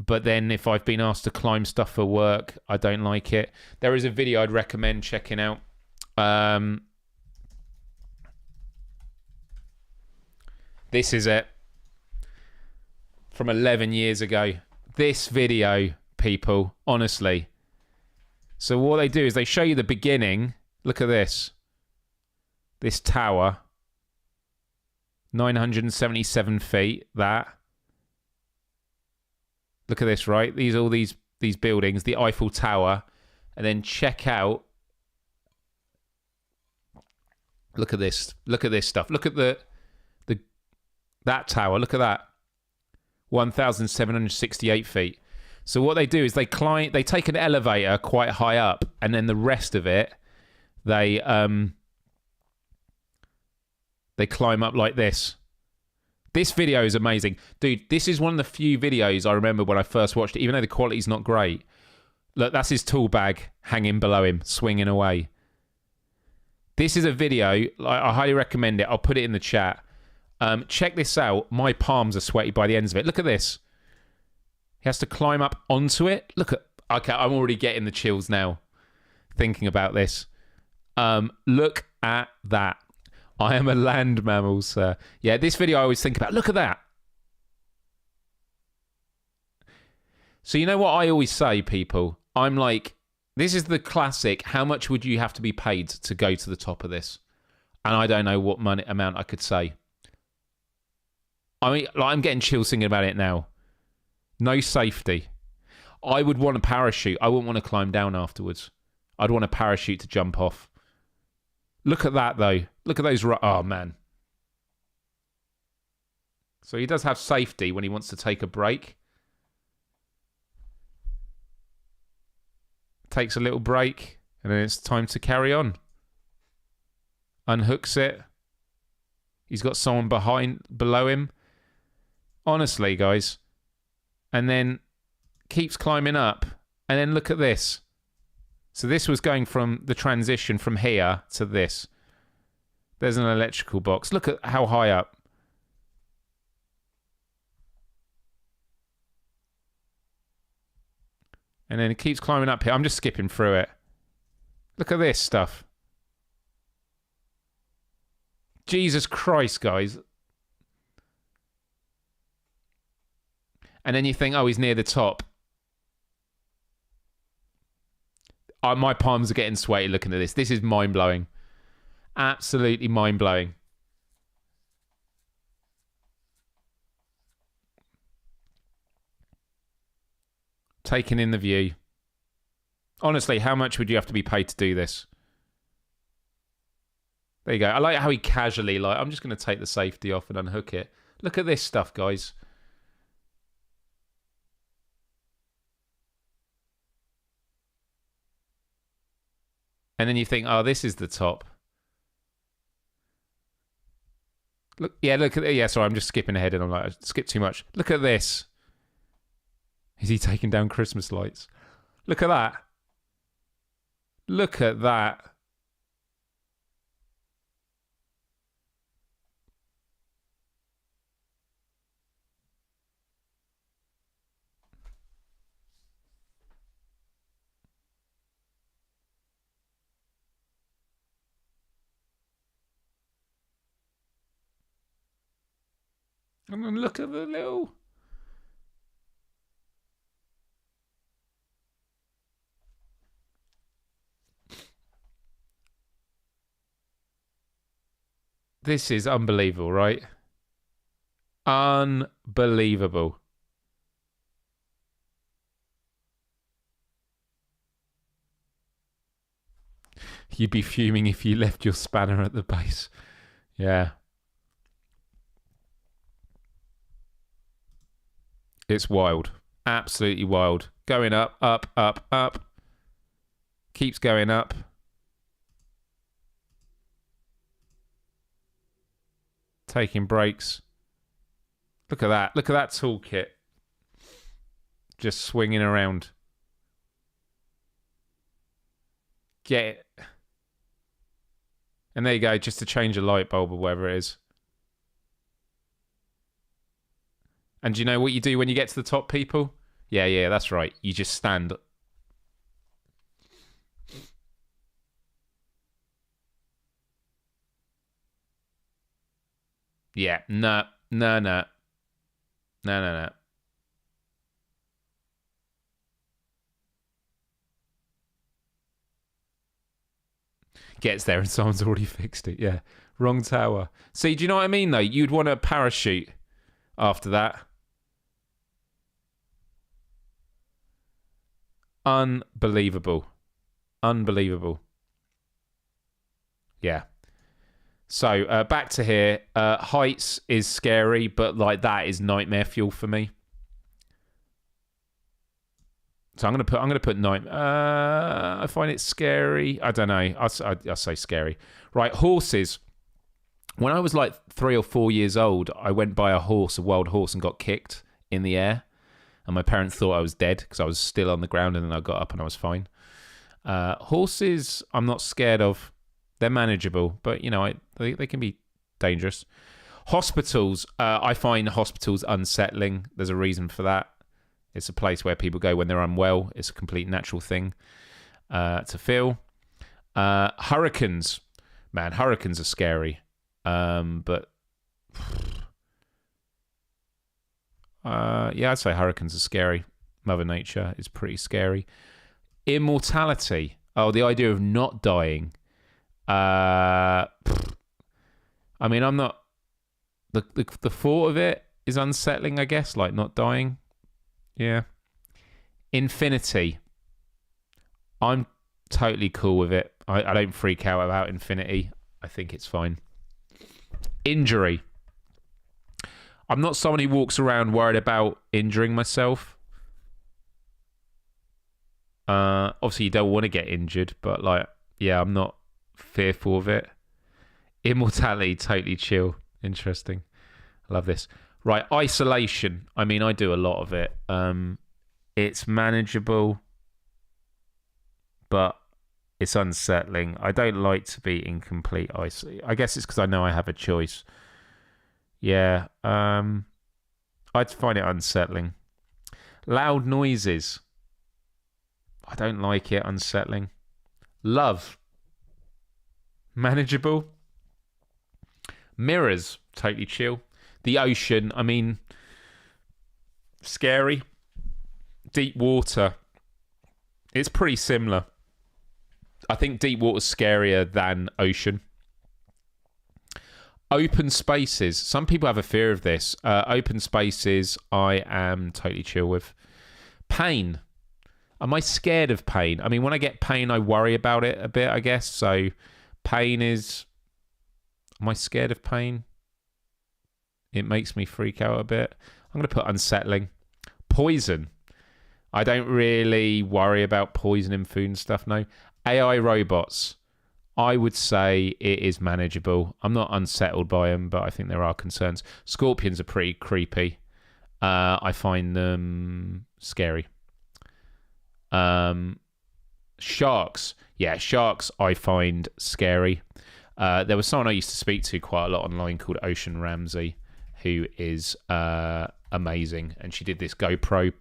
But then if I've been asked to climb stuff for work, I don't like it. There is a video I'd recommend checking out. This is it. From 11 years ago. This video, people, honestly. So what they do is they show you the beginning. Look at this. This tower. 977 feet, that. Look at this, right? All these buildings, the Eiffel Tower, and then check out. Look at this. Look at this stuff. Look at that tower. Look at that. 1,768 feet. So what they do is they take an elevator quite high up, and then the rest of it, they climb up like this. This video is amazing. Dude, this is one of the few videos I remember when I first watched it, even though the quality's not great. Look, that's his tool bag hanging below him, swinging away. This is a video, I highly recommend it. I'll put it in the chat. Check this out. My palms are sweaty by the ends of it. Look at this. He has to climb up onto it. Okay, I'm already getting the chills now, thinking about this. Look at that. I am a land mammal, sir. Yeah, this video I always think about. Look at that. So you know what I always say, people? I'm like, this is the classic, how much would you have to be paid to go to the top of this? And I don't know what amount I could say. I mean, like, I'm getting chills thinking about it now. No safety. I would want a parachute. I wouldn't want to climb down afterwards. I'd want a parachute to jump off. Look at that, though. Look at those. Oh, man. So he does have safety when he wants to take a break. Takes a little break, and then it's time to carry on. Unhooks it. He's got someone below him. Honestly, guys. And then keeps climbing up. And then look at this. So this was going from the transition from here to this. There's an electrical box. Look at how high up. And then it keeps climbing up here. I'm just skipping through it. Look at this stuff. Jesus Christ, guys. And then you think, oh, he's near the top. My palms are getting sweaty looking at this. This is mind-blowing. Absolutely mind-blowing. Taking in the view. Honestly, how much would you have to be paid to do this? There you go. I like how he casually, like, I'm just going to take the safety off and unhook it. Look at this stuff, guys. And then you think, oh, this is the top. Look at it. Yeah, sorry, I'm just skipping ahead and I'm like, I skipped too much. Look at this. Is he taking down Christmas lights? Look at that. Look at that. And then look at the little... This is unbelievable, right? Unbelievable. You'd be fuming if you left your spanner at the base. Yeah. It's wild. Absolutely wild. Going up, up, up, up. Keeps going up. Taking breaks. Look at that. Look at that toolkit. Just swinging around. Get it. And there you go. Just to change a light bulb or whatever it is. And do you know what you do when you get to the top, people? Yeah, that's right. You just stand. Yeah, no. Gets there and someone's already fixed it. Yeah, wrong tower. See, do you know what I mean, though? You'd want a parachute after that. Unbelievable. Yeah. So back to here. Heights is scary, but like that is nightmare fuel for me. So I'm gonna put nightmare. I find it scary. I don't know. I'll say scary. Right, horses. When I was like 3 or 4 years old, I went by a wild horse, and got kicked in the air. And my parents thought I was dead because I was still on the ground, and then I got up and I was fine. Horses, I'm not scared of. They're manageable, but, you know, they can be dangerous. Hospitals, I find hospitals unsettling. There's a reason for that. It's a place where people go when they're unwell. It's a complete natural thing to feel. Hurricanes. Man, hurricanes are scary. But... yeah, I'd say hurricanes are scary. Mother Nature is pretty scary. Immortality. Oh, the idea of not dying. I mean, I'm not... The thought of it is unsettling, I guess, like not dying. Yeah. Infinity. I'm totally cool with it. I don't freak out about infinity. I think it's fine. Injury. I'm not someone who walks around worried about injuring myself. Obviously, you don't want to get injured, but like, yeah, I'm not fearful of it. Immortality, totally chill. Interesting. I love this. Right, isolation. I mean, I do a lot of it. It's manageable, but it's unsettling. I don't like to be in complete isolation. I guess it's because I know I have a choice. Yeah, I'd find it unsettling. Loud noises. I don't like it. Unsettling. Love. Manageable. Mirrors. Totally chill. The ocean. I mean, scary. Deep water. It's pretty similar. I think deep water's scarier than ocean. Open spaces. Some people have a fear of this. Open spaces, I am totally chill with. Pain. Am I scared of pain? I mean, when I get pain, I worry about it a bit, I guess. So, pain is... Am I scared of pain? It makes me freak out a bit. I'm going to put unsettling. Poison. I don't really worry about poisoning food and stuff, no. AI robots. I would say it is manageable. I'm not unsettled by them, but I think there are concerns. Scorpions are pretty creepy. I find them scary. Sharks. Yeah, sharks I find scary. There was someone I used to speak to quite a lot online called Ocean Ramsey, who is amazing. And she did this GoPro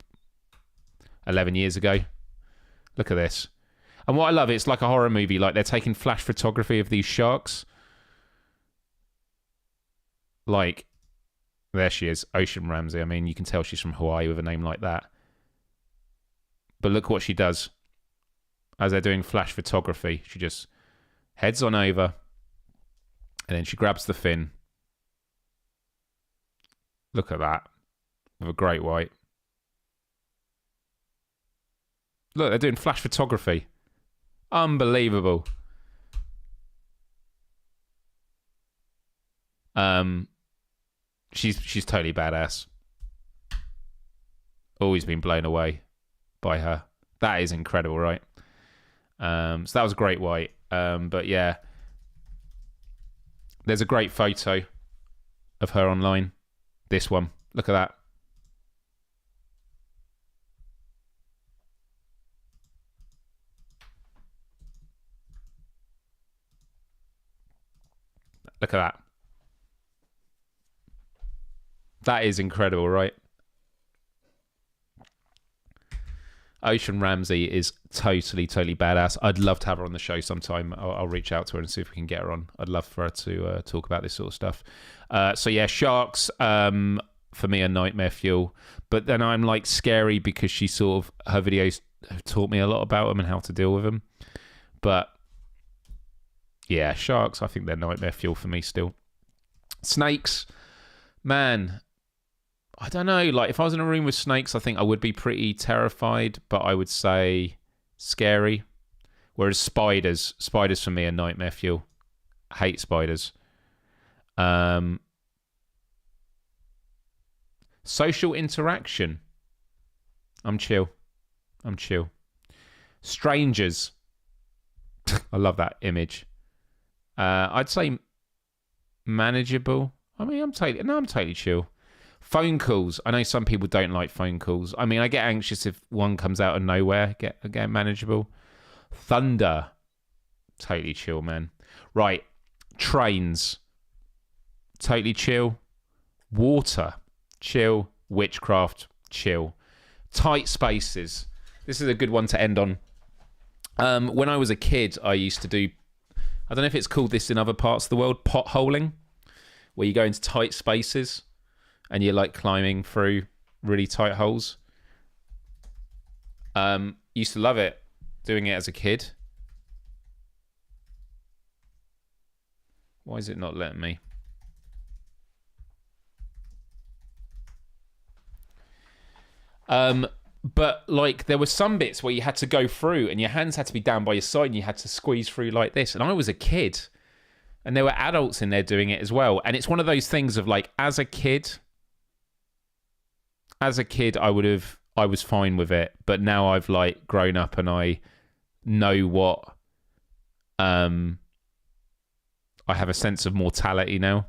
11 years ago. Look at this. And what I love, it's like a horror movie. Like, they're taking flash photography of these sharks. Like, there she is, Ocean Ramsey. I mean, you can tell she's from Hawaii with a name like that. But look what she does. As they're doing flash photography, she just heads on over. And then she grabs the fin. Look at that. With a great white. Look, they're doing flash photography. Unbelievable. She's totally badass. Always been blown away by her. That is incredible, right? So that was a great white. But yeah, there's a great photo of her online. This one. Look at that. Look at that. That is incredible, right? Ocean Ramsey is totally badass. I'd love to have her on the show sometime. I'll reach out to her and see if we can get her on. I'd love for her to talk about this sort of stuff. So yeah, sharks for me are nightmare fuel. But then I'm like scary because she sort of, her videos have taught me a lot about them and how to deal with them. But yeah, sharks, I think they're nightmare fuel for me still. Snakes, man, I don't know. Like, if I was in a room with snakes, I think I would be pretty terrified, but I would say scary. Whereas spiders for me are nightmare fuel. Hate spiders. Social interaction. I'm chill. Strangers. I love that image. I'd say manageable. I mean, I'm totally chill. Phone calls. I know some people don't like phone calls. I mean, I get anxious if one comes out of nowhere. Get manageable. Thunder. Totally chill, man. Right. Trains. Totally chill. Water. Chill. Witchcraft. Chill. Tight spaces. This is a good one to end on. When I was a kid, I used to do, I don't know if it's called this in other parts of the world, potholing, where you go into tight spaces and you're like climbing through really tight holes. Used to love it, doing it as a kid. Why is it not letting me? But like there were some bits where you had to go through and your hands had to be down by your side and you had to squeeze through like this. And I was a kid and there were adults in there doing it as well. And it's one of those things of like, as a kid, I was fine with it. But now I've like grown up and I know what, I have a sense of mortality now.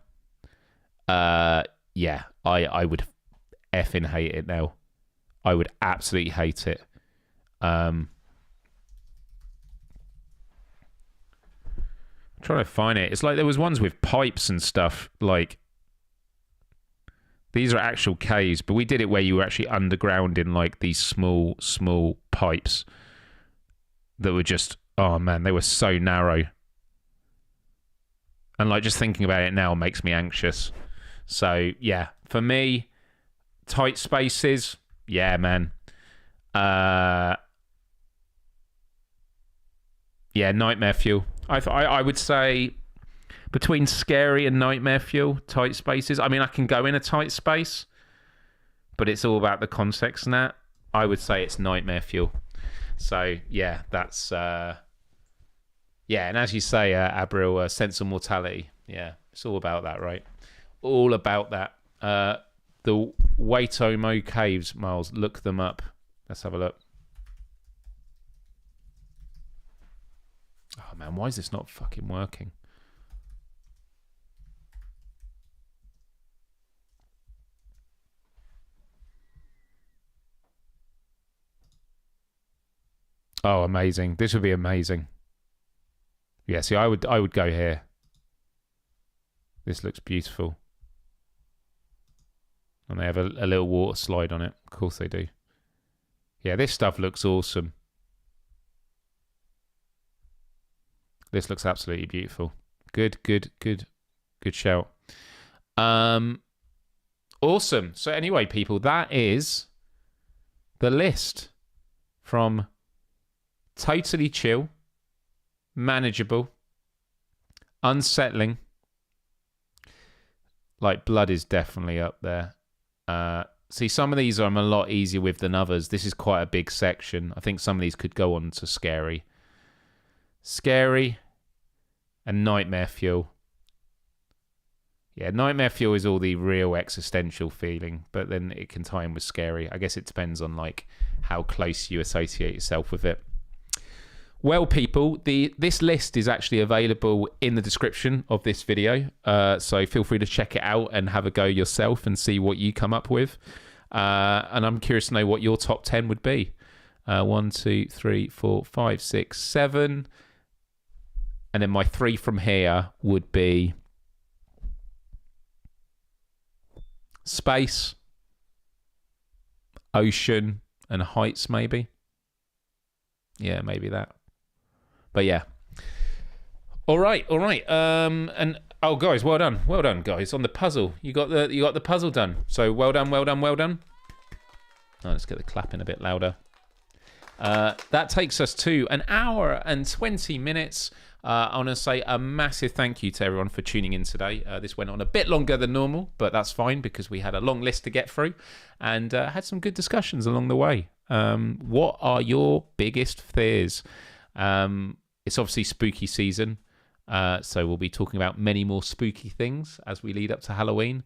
Yeah, I would effing hate it now. I would absolutely hate it. I'm trying to find it. It's like there was ones with pipes and stuff. Like, these are actual caves, but we did it where you were actually underground in like these small pipes that were just, oh man, they were so narrow. And like just thinking about it now makes me anxious. So yeah, for me, tight spaces. Yeah, man. Yeah, nightmare fuel. I would say between scary and nightmare fuel, tight spaces. I mean, I can go in a tight space, but it's all about the context and that. I would say it's nightmare fuel. So, yeah, that's... yeah, and as you say, Abril, sense of mortality. Yeah, it's all about that, right? All about that. The Waitomo Caves, Miles, look them up. Let's have a look. Oh, man, why is this not fucking working? Oh, amazing. This would be amazing. Yeah, see, I would go here. This looks beautiful. And they have a little water slide on it. Of course they do. Yeah, this stuff looks awesome. This looks absolutely beautiful. Good shout. Awesome. So anyway, people, that is the list from totally chill, manageable, unsettling. Like, blood is definitely up there. See, some of these I'm a lot easier with than others. This is quite a big section. I think some of these could go on to scary. Scary and nightmare fuel. Yeah, nightmare fuel is all the real existential feeling, but then it can tie in with scary. I guess it depends on like how close you associate yourself with it. Well, people, this list is actually available in the description of this video, so feel free to check it out and have a go yourself and see what you come up with. And I'm curious to know what your top 10 would be. 1, 2, 3, 4, 5, 6, 7. And then my 3 from here would be space, ocean, and heights, maybe. Yeah, maybe that. But yeah. All right. And oh, guys, well done, guys, on the puzzle. You got the puzzle done. So well done. Oh, let's get the clapping a bit louder. That takes us to 1 hour and 20 minutes. I want to say a massive thank you to everyone for tuning in today. This went on a bit longer than normal, but that's fine because we had a long list to get through and had some good discussions along the way. What are your biggest fears? It's obviously spooky season, so we'll be talking about many more spooky things as we lead up to Halloween.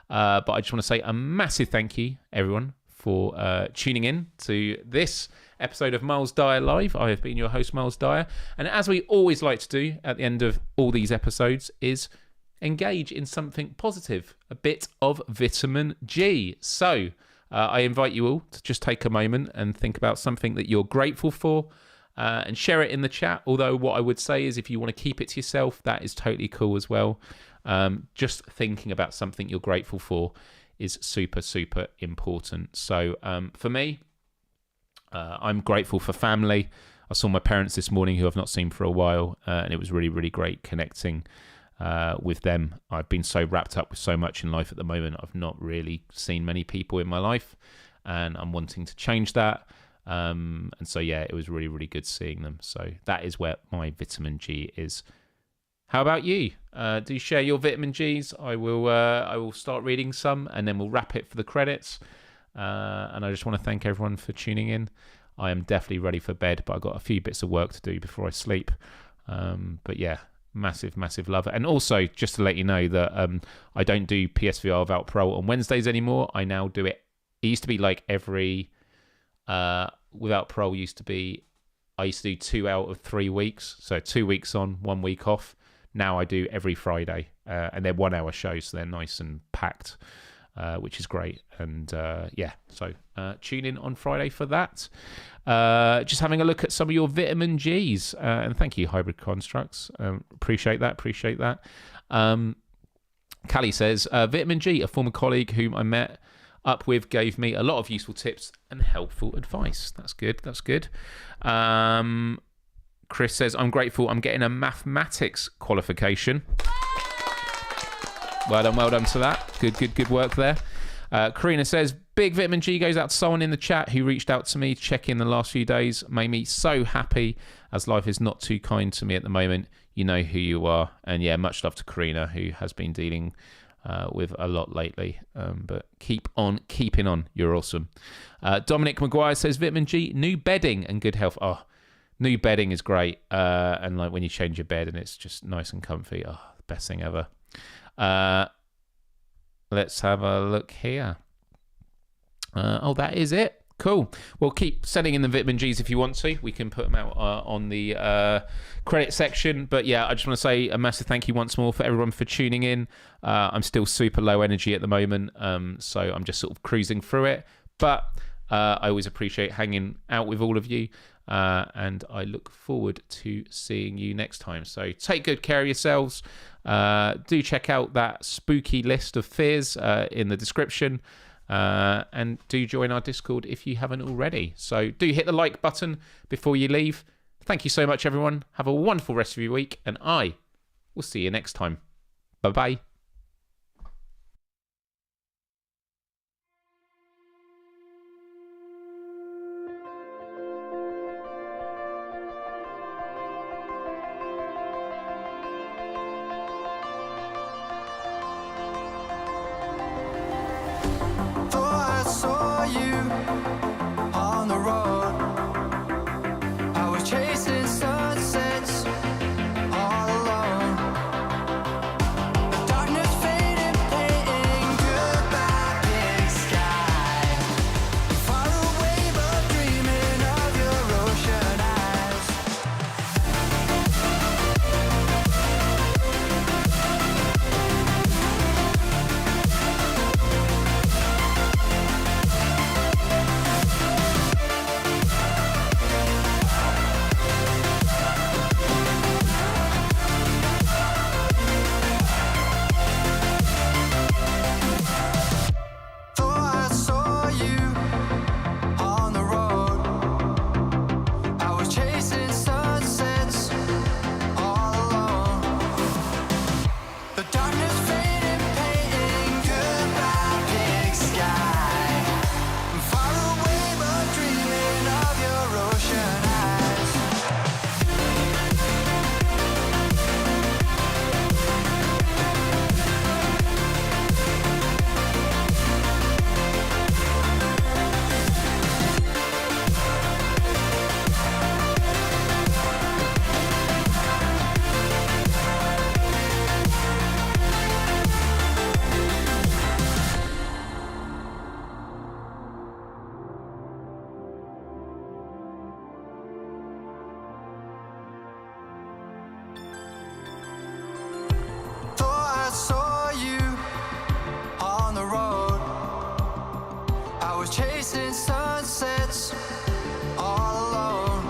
But I just want to say a massive thank you, everyone, for tuning in to this episode of Myles Dyer Live. I have been your host, Myles Dyer, and as we always like to do at the end of all these episodes is engage in something positive, a bit of vitamin G. So I invite you all to just take a moment and think about something that you're grateful for and share it in the chat. Although what I would say is if you want to keep it to yourself, that is totally cool as well. Just thinking about something you're grateful for is super important. So for me, I'm grateful for family. I saw my parents this morning who I've not seen for a while, and it was really great connecting with them. I've been so wrapped up with so much in life at the moment. I've not really seen many people in my life, and I'm wanting to change that. And so yeah, it was really good seeing them. So that is where my vitamin G is. How about you? Do share your vitamin Gs. I will start reading some and then we'll wrap it for the credits. And I just want to thank everyone for tuning in. I am definitely ready for bed, but I've got a few bits of work to do before I sleep. But yeah, massive love. And also, just to let you know that I don't do PSVR without parole on Wednesdays anymore. I now do it. It used to be like every without parole used to be. I used to do 2 out of 3 weeks, so 2 weeks on, 1 week off. Now I do every Friday, and they're 1 hour shows, so they're nice and packed, which is great. And yeah, so tune in on Friday for that. Just having a look at some of your vitamin Gs, and thank you, Hybrid Constructs. Appreciate that. Callie says, vitamin G, a former colleague whom I met up with gave me a lot of useful tips and helpful advice. That's good. Chris says, I'm grateful I'm getting a mathematics qualification. Well done to that. Good work there. Karina says, big vitamin G goes out to someone in the chat who reached out to me to check in the last few days. Made me so happy as life is not too kind to me at the moment. You know who you are. And yeah, much love to Karina, who has been dealing with a lot lately, but keep on keeping on. You're awesome. Dominic Maguire says, vitamin G, new bedding and good health. Oh, new bedding is great, and like when you change your bed and it's just nice and comfy. Oh, the best thing ever. Let's have a look here. Oh, that is it. Cool. Well, keep sending in the vitamin Gs if you want to. We can put them out on the credit section. But yeah, I just want to say a massive thank you once more for everyone for tuning in. I'm still super low energy at the moment, so I'm just sort of cruising through it. But I always appreciate hanging out with all of you. And I look forward to seeing you next time. So take good care of yourselves. Do check out that spooky list of fears in the description. And do join our Discord if you haven't already. So do hit the like button before you leave. Thank you so much, everyone. Have a wonderful rest of your week. And I will see you next time. Bye-bye. Saw you on the road. I was chasing sunsets all alone. The darkness faded, painting goodbye big sky. Far away but dreaming of your ocean eyes. Thought I saw you on the road. I was chasing sunsets all alone. The darkness faded, painting goodbye big sky. I'm far away but dreaming of your ocean eyes. Thought I saw you on the road. I was chasing sunsets all alone.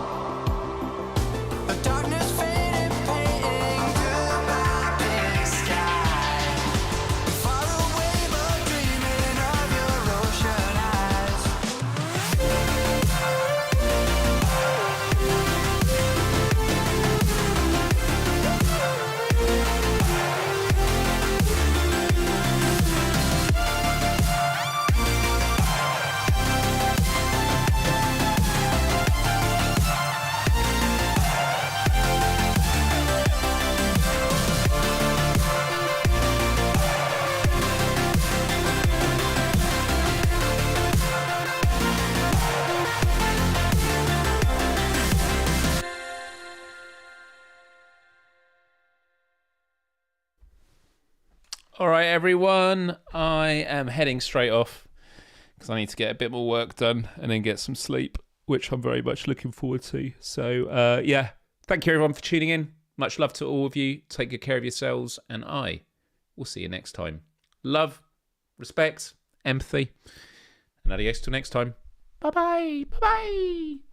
The darkness faded, painting goodbye big sky. Far away but dreaming of your ocean eyes. All right, everyone. I am heading straight off because I need to get a bit more work done and then get some sleep, which I'm very much looking forward to. So, yeah, thank you, everyone, for tuning in. Much love to all of you. Take good care of yourselves, and I will see you next time. Love, respect, empathy, and adios till next time. Bye-bye. Bye-bye.